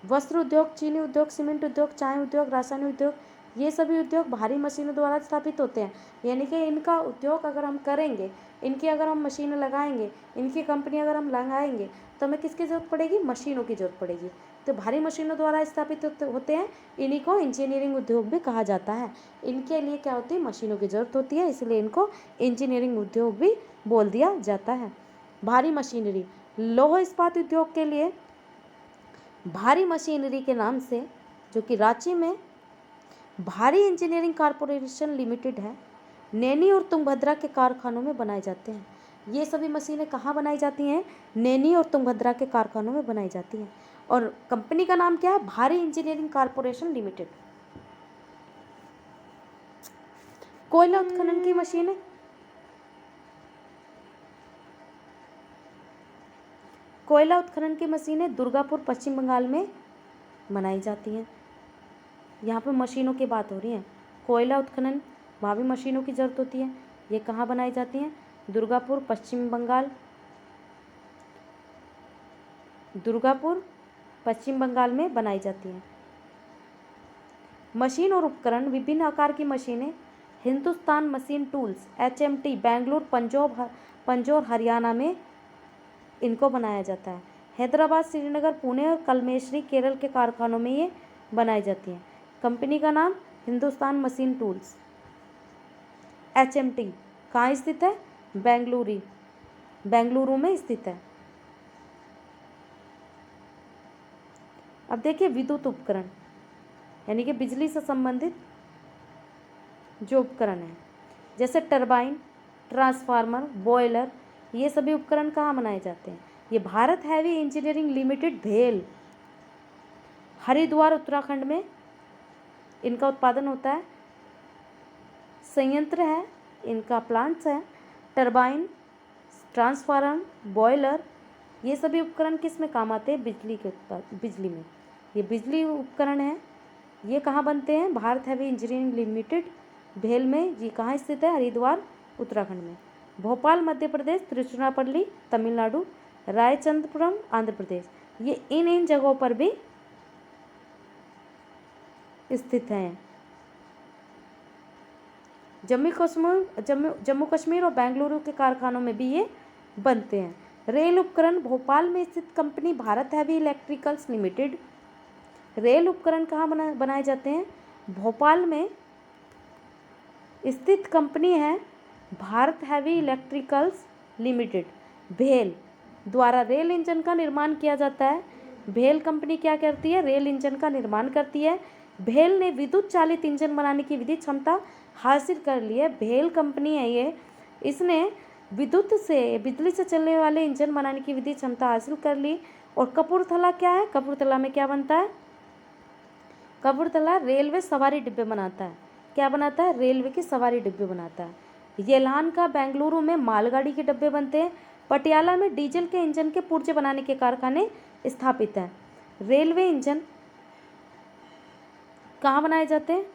वस्त्र उद्योग, चीनी उद्योग, सीमेंट उद्योग, चाय उद्योग, रासायनिक उद्योग, ये सभी उद्योग भारी मशीनों द्वारा स्थापित होते हैं। यानी कि इनका उद्योग अगर हम करेंगे, इनकी अगर हम मशीनें लगाएंगे, इनकी कंपनी अगर हम लगाएंगे, तो हमें किसकी ज़रूरत पड़ेगी? मशीनों की ज़रूरत पड़ेगी। तो भारी मशीनों द्वारा स्थापित होते हैं, इन्हीं को इंजीनियरिंग उद्योग भी कहा जाता है। इनके लिए क्या होती है? मशीनों की ज़रूरत होती है, इसलिए इनको इंजीनियरिंग उद्योग भी बोल दिया जाता है। भारी मशीनरी, लौह इस्पात उद्योग के लिए भारी मशीनरी के नाम से, जो कि रांची में भारी इंजीनियरिंग कॉरपोरेशन लिमिटेड है, नैनी और तुंगभद्रा के कारखानों में बनाए जाते हैं। ये सभी मशीनें कहाँ बनाई जाती हैं? नैनी और तुंगभद्रा के कारखानों में बनाई जाती हैं। और कंपनी का नाम क्या है? भारी इंजीनियरिंग कॉरपोरेशन लिमिटेड। कोयला उत्खनन की मशीनें, कोयला उत्खनन की मशीनें दुर्गापुर, पश्चिम बंगाल में बनाई जाती हैं। यहाँ पर मशीनों की बात हो रही है। कोयला उत्खनन, वहाँ भी मशीनों की ज़रूरत होती है। ये कहाँ बनाई जाती हैं? दुर्गापुर, पश्चिम बंगाल, दुर्गापुर, पश्चिम बंगाल में बनाई जाती हैं। मशीन और उपकरण, विभिन्न आकार की मशीनें, Hindustan machine tools HMT, Bengaluru, Pinjore, Haryana में इनको बनाया जाता है। हैदराबाद, श्रीनगर, पुणे और कलमेश्वरी, केरल के कारखानों में ये बनाई जाती हैं। कंपनी का नाम हिंदुस्तान मशीन टूल्स, HMT। कहाँ स्थित है? बेंगलुरु में स्थित है। अब देखिए विद्युत उपकरण, यानी कि बिजली से संबंधित जो उपकरण है, जैसे टरबाइन, ट्रांसफार्मर, बॉयलर, ये सभी उपकरण कहाँ बनाए जाते हैं? ये भारत हैवी इंजीनियरिंग लिमिटेड, भेल, हरिद्वार, उत्तराखंड में इनका उत्पादन होता है। संयंत्र है, इनका प्लांट्स है। टरबाइन, ट्रांसफार्मर, बॉयलर, ये सभी उपकरण किस में काम आते हैं? बिजली में। ये बिजली उपकरण है, ये कहाँ बनते हैं? भारत हैवी इंजीनियरिंग लिमिटेड, भेल में। ये कहाँ स्थित है? हरिद्वार, उत्तराखंड में। भोपाल, मध्य प्रदेश, तिरुचिरापल्ली, तमिलनाडु, रायचंद्रपुरम, आंध्र प्रदेश, ये इन जगहों पर भी स्थित हैं। जम्मू कश्मीर और बेंगलुरु के कारखानों में भी ये बनते हैं। रेल उपकरण, भोपाल में स्थित company Bharat heavy electricals limited. Rail उपकरण कहाँ बनाए जाते हैं? भोपाल में स्थित कंपनी है भारत हैवी इलेक्ट्रिकल्स लिमिटेड, भेल, द्वारा रेल इंजन का निर्माण किया जाता है। भेल कंपनी क्या करती है? रेल इंजन का निर्माण करती है। भेल ने विद्युत चालित इंजन बनाने की विधि क्षमता हासिल कर ली है। भेल कंपनी है ये, इसने बिजली से चलने वाले इंजन बनाने की विधि क्षमता हासिल कर ली। और कपूरथला क्या है? कपूरथला में क्या बनता है? कपूरथला रेलवे सवारी डिब्बे बनाता है। क्या बनाता है? रेलवे की सवारी डिब्बे बनाता है। येलान का बेंगलुरु में मालगाड़ी के डिब्बे बनते हैं। पटियाला में डीजल के इंजन के पुर्जे बनाने के कारखाने स्थापित हैं। रेलवे इंजन कहाँ बनाए जाते हैं?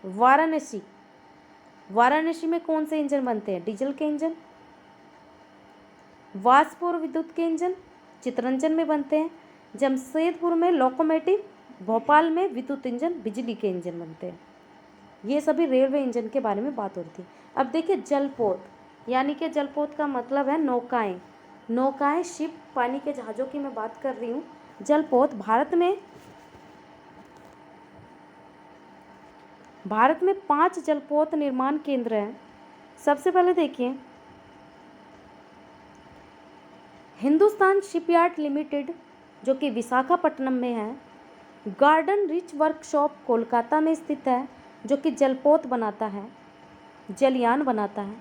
वाराणसी। वाराणसी में कौन से इंजन बनते हैं? डीजल के इंजन। वाष्प और विद्युत के इंजन चितरंजन में बनते हैं। जमशेदपुर में लोकोमोटिव, भोपाल में विद्युत इंजन, बिजली के इंजन बनते हैं। ये सभी रेलवे इंजन के बारे में बात हो रही थी। अब देखिए जलपोत, यानी कि जलपोत का मतलब है नौकाएं। नौकाएं, शिप, पानी के जहाज़ों की मैं बात कर रही हूँ। जलपोत, भारत में 5 जलपोत निर्माण केंद्र हैं। सबसे पहले देखिए हिंदुस्तान शिपयार्ड लिमिटेड जो कि विशाखापट्टनम में है। गार्डन रिच वर्कशॉप कोलकाता में स्थित है जो कि जलपोत बनाता है, जलयान बनाता है।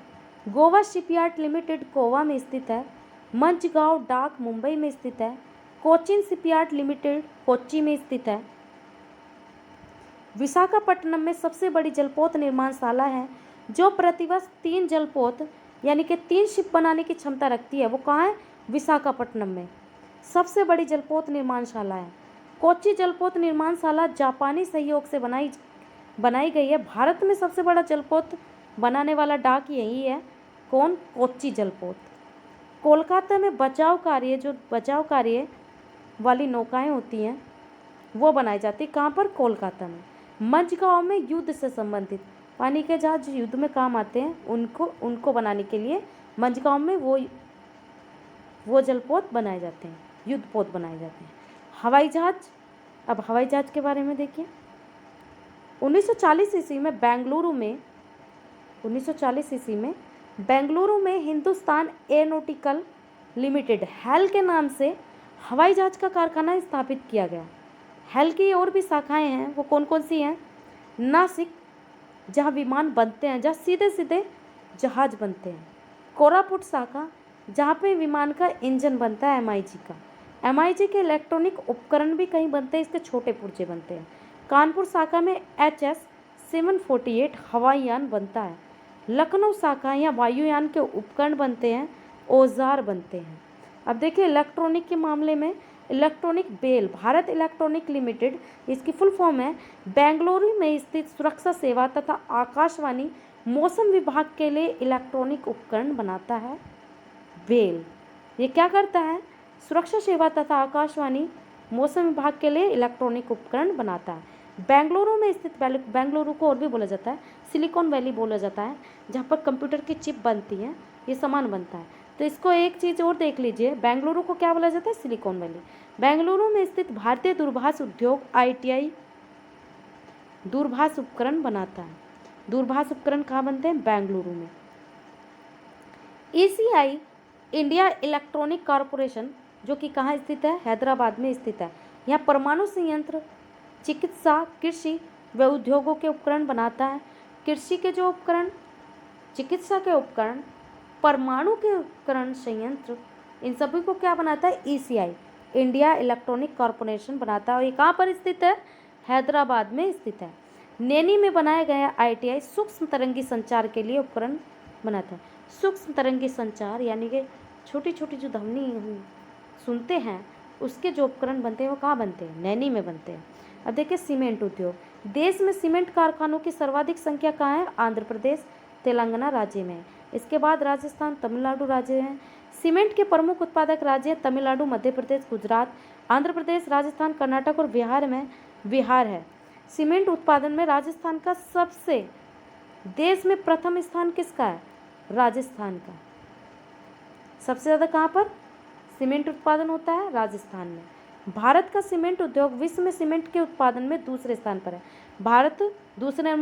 गोवा शिपयार्ड लिमिटेड गोवा में स्थित है। मंझगांव डाक मुंबई में स्थित है। कोचिन शिपयार्ड लिमिटेड कोच्चि में स्थित है। विशाखापट्टनम में सबसे बड़ी जलपोत निर्माणशाला है जो प्रतिवर्ष 3 जलपोत यानी कि 3 शिप बनाने की क्षमता रखती है। वो कहाँ है? विशाखापट्टनम में सबसे बड़ी जलपोत निर्माणशाला है। कोच्चि जलपोत निर्माणशाला जापानी सहयोग से बनाई गई है। भारत में सबसे बड़ा जलपोत बनाने वाला डाक यही है। कौन? कोच्चि जलपोत। कोलकाता में बचाव कार्य वाली नौकाएं होती हैं वो बनाई जाती। कहाँ पर? कोलकाता में। मंझगांव में युद्ध से संबंधित पानी के जहाज युद्ध में काम आते हैं उनको बनाने के लिए मंझगांव में वो जलपोत बनाए जाते हैं, युद्धपोत बनाए जाते हैं। हवाई जहाज, अब हवाई जहाज के बारे में देखिए। 1940 ईस्वी में बेंगलुरु में हिंदुस्तान एरोनॉटिकल लिमिटेड हेल के नाम से हवाई जहाज का कारखाना स्थापित किया गया। हेल की और भी शाखाएं हैं, वो कौन कौन सी हैं? नासिक जहाँ विमान बनते हैं, जहाँ सीधे सीधे जहाज बनते हैं। कोरापुट शाखा जहाँ पे विमान का इंजन बनता है, MIG का। MIG के इलेक्ट्रॉनिक उपकरण भी कहीं बनते हैं, इसके छोटे पुर्जे बनते हैं। कानपुर शाखा में HS-748 हवाई यान बनता है। लखनऊ शाखा या वायुयान के उपकरण बनते हैं, औजार बनते हैं। अब देखिए इलेक्ट्रॉनिक के मामले में electronic BEL Bharat electronic limited, इसकी फुल फॉर्म है बेंगलुरु में स्थित सुरक्षा सेवा तथा आकाशवाणी मौसम विभाग के लिए इलेक्ट्रॉनिक उपकरण बनाता है। बेल ये क्या करता है? सुरक्षा सेवा तथा आकाशवाणी मौसम विभाग के लिए इलेक्ट्रॉनिक उपकरण बनाता है। बेंगलुरु में स्थित, बेंगलुरु को और भी बोला जाता है सिलिकॉन वैली बोला जाता है, जहाँ पर कंप्यूटर की चिप बनती है, ये सामान बनता है। तो इसको एक चीज़ और देख लीजिए, बेंगलुरु को क्या बोला जाता है? Silicon valley. बेंगलुरु में स्थित भारतीय दूरभाष उद्योग ITI दूरभाष उपकरण बनाता है। दूरभाष उपकरण कहाँ बनते हैं? बेंगलुरु में। ECI इंडिया इलेक्ट्रॉनिक कॉरपोरेशन जो कि कहाँ स्थित है? हैदराबाद में स्थित है। यहाँ परमाणु संयंत्र, चिकित्सा, कृषि व उद्योगों के उपकरण बनाता है। कृषि के जो उपकरण, चिकित्सा के उपकरण, परमाणु के उपकरण, संयंत्र, इन सभी को क्या बनाता है? ECI इंडिया इलेक्ट्रॉनिक कॉरपोरेशन बनाता है। और ये कहाँ पर स्थित है? हैदराबाद में स्थित है। नैनी में बनाया गया ITI सूक्ष्म तरंगी संचार के लिए उपकरण बनाता है। सूक्ष्म तरंगी संचार यानी कि छोटी छोटी जो ध्वनि सुनते हैं उसके जो उपकरण बनते हैं वो कहाँ बनते हैं? नैनी में बनते हैं। अब देखिए सीमेंट उद्योग, देश में सीमेंट कारखानों की सर्वाधिक संख्या कहाँ है? आंध्र प्रदेश, तेलंगाना राज्य में। इसके बाद राजस्थान, तमिलनाडु राज्य हैं। सीमेंट के प्रमुख उत्पादक राज्य तमिलनाडु, मध्य प्रदेश, गुजरात, आंध्र प्रदेश, राजस्थान, कर्नाटक और बिहार है। सीमेंट उत्पादन में राजस्थान का सबसे, देश में प्रथम स्थान किसका है? राजस्थान का। सबसे ज़्यादा कहाँ पर सीमेंट उत्पादन होता है? राजस्थान में। भारत का सीमेंट उद्योग विश्व में सीमेंट के उत्पादन में दूसरे स्थान पर है। भारत दूसरे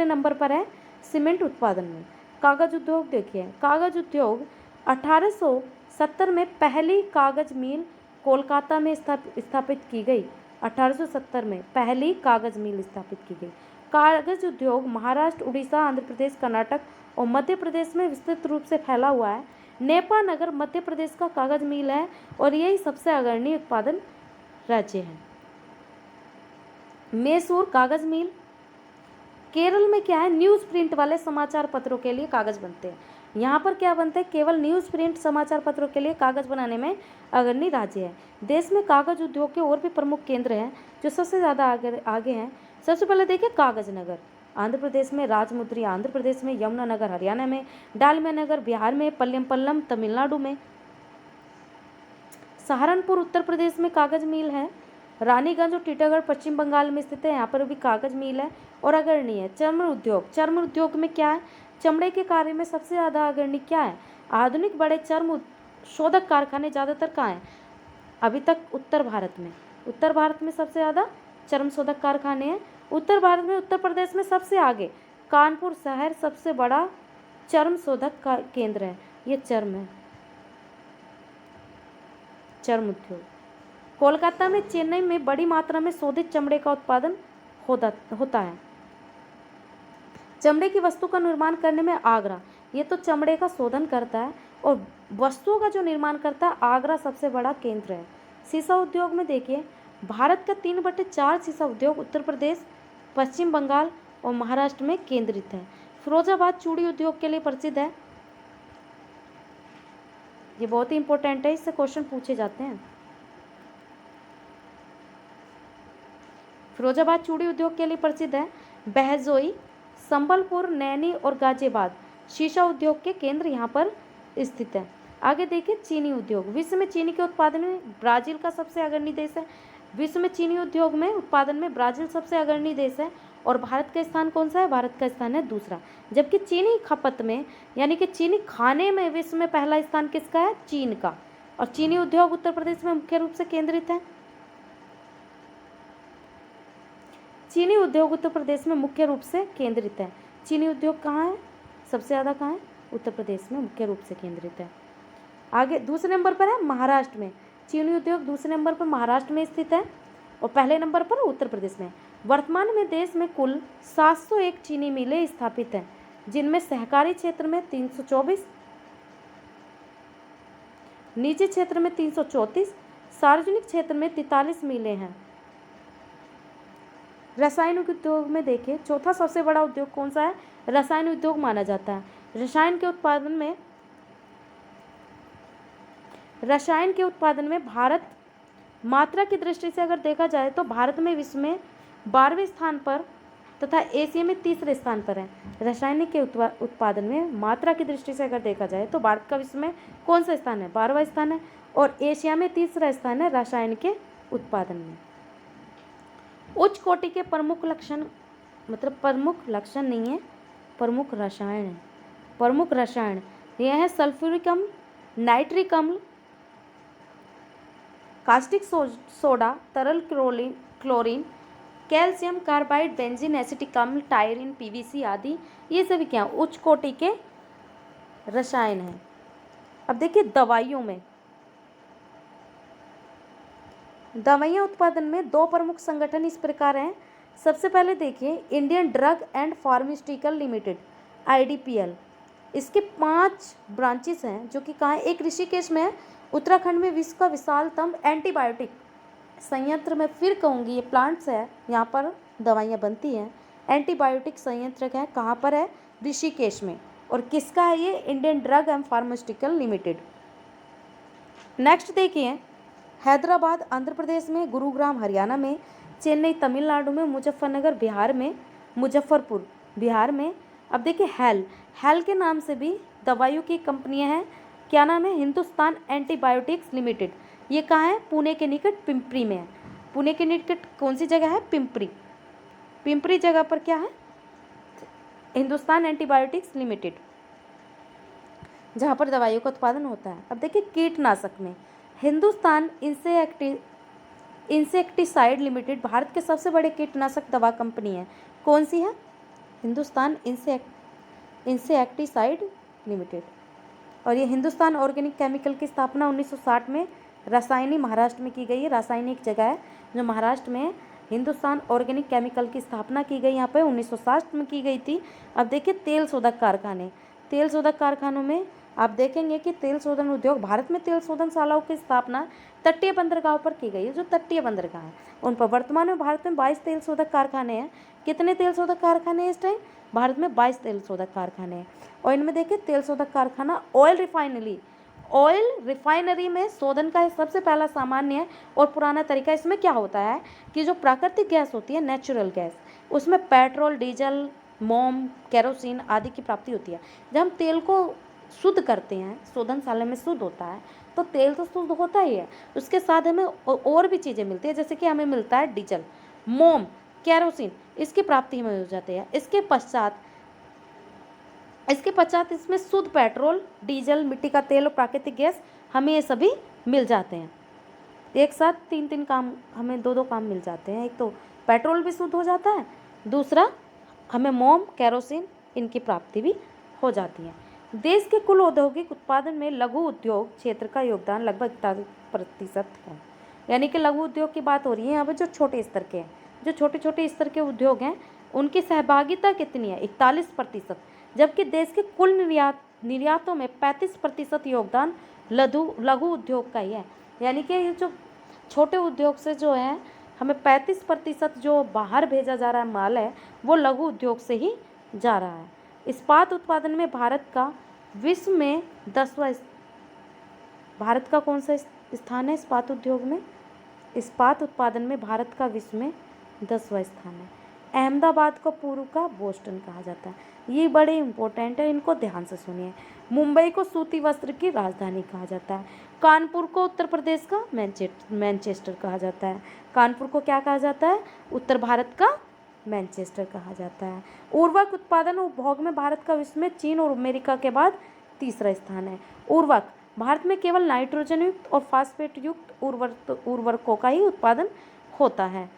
नंबर पर है सीमेंट उत्पादन में। कागज उद्योग देखिए, कागज उद्योग 1870 में पहली कागज मिल कोलकाता में स्थापित की गई। 1870 में पहली कागज मिल स्थापित की गई। कागज उद्योग महाराष्ट्र, उड़ीसा, आंध्र प्रदेश, कर्नाटक और मध्य प्रदेश में विस्तृत रूप से फैला हुआ है। नेपा नगर मध्य प्रदेश का कागज मिल है और यही सबसे अग्रणी उत्पादन राज्य है। मैसूर कागज मिल। केरल में क्या है? न्यूज़ प्रिंट वाले समाचार पत्रों के लिए कागज बनते हैं। यहाँ पर क्या बनते हैं? केवल न्यूज़ प्रिंट समाचार पत्रों के लिए कागज बनाने में अग्रणी राज्य है। देश में कागज उद्योग के और भी प्रमुख केंद्र हैं जो सबसे ज़्यादा आगे हैं। सबसे पहले देखिए कागज नगर, आंध्र प्रदेश में, राजमुद्री आंध्र प्रदेश में, यमुनानगर हरियाणा में, डालमिया नगर बिहार में, पल्लम तमिलनाडु में, सहारनपुर उत्तर प्रदेश में कागज मिल है। रानीगंज और टीटागढ़ पश्चिम बंगाल में स्थित है, यहाँ पर भी कागज मिल है और अग्रणी है। चर्म उद्योग में क्या है? चमड़े के कार्य में सबसे ज़्यादा अग्रणी क्या है? आधुनिक बड़े चर्म शोधक कारखाने ज़्यादातर कहाँ हैं? अभी तक उत्तर भारत में सबसे ज़्यादा चर्म शोधक कारखाने हैं। उत्तर भारत में उत्तर प्रदेश में सबसे आगे कानपुर शहर सबसे बड़ा चर्म शोधक का केंद्र है। ये चर्म है। चर्म उद्योग। कोलकाता में, चेन्नई में बड़ी मात्रा में शोधित चमड़े का उत्पादन होता है। चमड़े की वस्तु का निर्माण करने में आगरा, ये तो चमड़े का शोधन करता है और वस्तुओं का जो निर्माण करता है, आगरा सबसे बड़ा केंद्र है। शीशा उद्योग में देखिए, भारत का 3/4 शीशा उद्योग उत्तर प्रदेश, पश्चिम बंगाल और महाराष्ट्र में केंद्रित है। फिरोजाबाद चूड़ी उद्योग के लिए प्रसिद्ध है। ये बहुत ही इंपॉर्टेंट है, इससे क्वेश्चन पूछे जाते हैं। फिरोजाबाद चूड़ी उद्योग के लिए प्रसिद्ध है। बहजोई, संबलपुर, नैनी और गाजियाबाद शीशा उद्योग के केंद्र यहाँ पर स्थित है। आगे देखिए, चीनी उद्योग। विश्व में चीनी के उत्पादन में ब्राजील का सबसे अग्रणी देश है। विश्व में चीनी उद्योग में उत्पादन में ब्राजील सबसे अग्रणी देश है और भारत का स्थान कौन सा है? भारत का स्थान है दूसरा। जबकि चीनी खपत में, यानी कि चीनी खाने में विश्व में पहला स्थान किसका है? चीन का। और चीनी उद्योग उत्तर प्रदेश में मुख्य रूप से केंद्रित है। चीनी उद्योग उत्तर प्रदेश में मुख्य रूप से केंद्रित है। चीनी उद्योग कहाँ है? सबसे ज़्यादा कहाँ है? उत्तर प्रदेश में मुख्य रूप से केंद्रित है। आगे दूसरे नंबर पर है महाराष्ट्र में। चीनी उद्योग दूसरे नंबर पर महाराष्ट्र में स्थित है और पहले नंबर पर उत्तर प्रदेश में। वर्तमान में देश में कुल 701 चीनी मिलें स्थापित हैं, जिनमें सहकारी क्षेत्र में 324, निजी क्षेत्र में 334, सार्वजनिक क्षेत्र में 43 मिलें हैं। रसायन उद्योग में देखिए, चौथा सबसे बड़ा उद्योग कौन सा है? रसायन उद्योग माना जाता है। रसायन के उत्पादन में भारत मात्रा की दृष्टि से अगर देखा जाए तो भारत में विश्व में 12वें स्थान पर तथा एशिया में तीसरे स्थान पर है। रासायनिक के उत्पादन में मात्रा की दृष्टि से अगर देखा जाए तो भारत का विश्व में कौन सा स्थान है? 12वां स्थान है और एशिया में तीसरा स्थान है रसायन के उत्पादन में। उच्च कोटि के प्रमुख लक्षण, मतलब प्रमुख लक्षण नहीं है, प्रमुख रसायन है। प्रमुख रसायन यह है सल्फ्यूरिक अम्ल, नाइट्रिक अम्ल, कास्टिक सोडा, तरल chlorine, calcium carbide, benzene, acetic अम्ल, टायरिन, पीवीसी आदि। ये सभी क्या उच्च कोटि के रसायन हैं। अब देखिए दवाइयों में, दवाइयाँ उत्पादन में दो प्रमुख संगठन इस प्रकार हैं। सबसे पहले देखिए Indian drug and pharmaceutical limited, IDPL। इसके 5 ब्रांचेस हैं जो कि कहाँ है? एक ऋषिकेश में है, उत्तराखंड में विश्व का विशालतम एंटीबायोटिक संयंत्र। मैं फिर कहूँगी ये प्लांट्स है, यहाँ पर दवाइयाँ बनती हैं। एंटीबायोटिक संयंत्र है, कहाँ पर है? ऋषिकेश में। और किसका है ये? Indian drug and pharmaceutical limited. Next देखिए, हैदराबाद आंध्र प्रदेश में, गुरुग्राम हरियाणा में, चेन्नई तमिलनाडु में, मुजफ्फरनगर बिहार में, मुजफ्फरपुर बिहार में। अब देखिए हेल के नाम से भी दवाइयों की कंपनियां हैं। क्या नाम है? Hindustan antibiotics limited. ये कहाँ है? पुणे के निकट पिंपरी में है। पुणे के निकट कौन सी जगह है? पिंपरी। पिंपरी जगह पर क्या है? हिंदुस्तान एंटीबायोटिक्स लिमिटेड, जहाँ पर दवाइयों का उत्पादन होता है। अब देखिए कीटनाशक में हिंदुस्तान इंसेक्टिसाइड लिमिटेड भारत के सबसे बड़े कीटनाशक दवा कंपनी है। कौन सी है? Hindustan insecticide limited. और ये हिंदुस्तान ऑर्गेनिक केमिकल की स्थापना 1960 में रासायनी महाराष्ट्र में की गई है। रासायनी एक जगह है जो महाराष्ट्र में है। हिंदुस्तान ऑर्गेनिक केमिकल की स्थापना की गई यहाँ पे 1960 में की गई थी। अब देखिए तेल शोधक कारखाने, तेल शोधक कारखानों में आप देखेंगे कि तेल शोधन उद्योग, भारत में तेल शोधनशालाओं की स्थापना तटीय बंदरगाहों पर की गई है। जो तटीय बंदरगाह हैं उन पर वर्तमान में भारत में 22 तेल शोधक कारखाने हैं। कितने तेल शोधक कारखाने हैं इस टाइम? भारत में 22 तेल शोधक कारखाने हैं। और इनमें देखिए तेल शोधक कारखाना ऑयल रिफाइनरी में शोधन का सबसे पहला सामान्य है और पुराना तरीका। इसमें क्या होता है कि जो प्राकृतिक गैस होती है, नेचुरल गैस, उसमें पेट्रोल, डीजल, मोम, केरोसिन आदि की प्राप्ति होती है। जब हम तेल को शुद्ध करते हैं, शोधनशाला में शुद्ध होता है, तो तेल तो शुद्ध होता ही है, उसके साथ हमें और भी चीज़ें मिलती है, जैसे कि हमें मिलता है डीजल, मोम, केरोसिन, इसकी प्राप्ति हमें हो जाती है। इसके पश्चात इसमें शुद्ध पेट्रोल, डीजल, मिट्टी का तेल और प्राकृतिक गैस, हमें ये सभी मिल जाते हैं। एक साथ 3 काम, हमें 2 काम मिल जाते हैं। एक तो पेट्रोल भी शुद्ध हो जाता है, दूसरा हमें मोम, केरोसिन, इनकी प्राप्ति भी हो जाती है। देश के कुल औद्योगिक उत्पादन में लघु उद्योग क्षेत्र का योगदान लगभग प्रतिशत है। यानी कि लघु उद्योग की बात हो रही है यहाँ पे, जो छोटे स्तर के हैं, जो छोटे छोटे स्तर के उद्योग हैं उनकी सहभागिता कितनी है, 41%। जबकि देश के कुल निर्यातों में 35% योगदान लघु उद्योग का ही है। यानी कि ये जो छोटे उद्योग से जो है हमें 35% जो बाहर भेजा जा रहा है माल है, वो लघु उद्योग से ही जा रहा है। इस्पात उत्पादन में भारत का विश्व में 10वां, भारत का कौन सा स्थान है इस्पात उद्योग में? इस्पात उत्पादन में भारत का विश्व में 10वां स्थान है। अहमदाबाद को पूर्व का बोस्टन कहा जाता है। ये बड़े इंपॉर्टेंट है, इनको ध्यान से सुनिए। मुंबई को सूती वस्त्र की राजधानी कहा जाता है। कानपुर को उत्तर प्रदेश का मैनचेस्टर कहा जाता है। कानपुर को क्या कहा जाता है? उत्तर भारत का मैनचेस्टर कहा जाता है। उर्वरक उत्पादन उपभोग में भारत का विश्व में चीन और अमेरिका के बाद तीसरा स्थान है। उर्वरक, भारत में केवल नाइट्रोजन युक्त और फास्फेट युक्त उर्वरकों का ही उत्पादन होता है।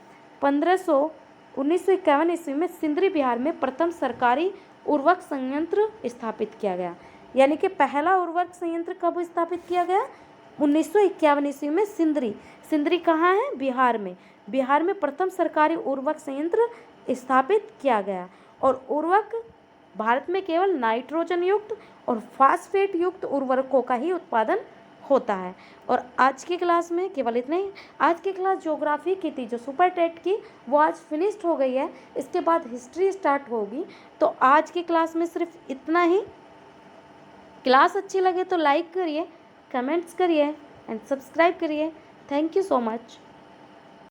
1951 ईस्वी में सिंदरी बिहार में प्रथम सरकारी उर्वरक संयंत्र स्थापित किया गया। यानी कि पहला उर्वरक संयंत्र कब स्थापित किया गया? 1951 ईस्वी में सिंदरी कहाँ है? बिहार में। बिहार में प्रथम सरकारी उर्वरक संयंत्र स्थापित किया गया। और उर्वरक, भारत में केवल नाइट्रोजन युक्त और फास्फेट युक्त उर्वरकों का ही उत्पादन होता है। और आज की क्लास में केवल इतना ही। आज की क्लास ज्योग्राफी की थी, जो सुपर टेट की, वो आज फिनिश्ड हो गई है। इसके बाद हिस्ट्री स्टार्ट होगी। तो आज की क्लास में सिर्फ इतना ही। क्लास अच्छी लगे तो लाइक करिए, कमेंट्स करिए एंड सब्सक्राइब करिए। Thank you so much.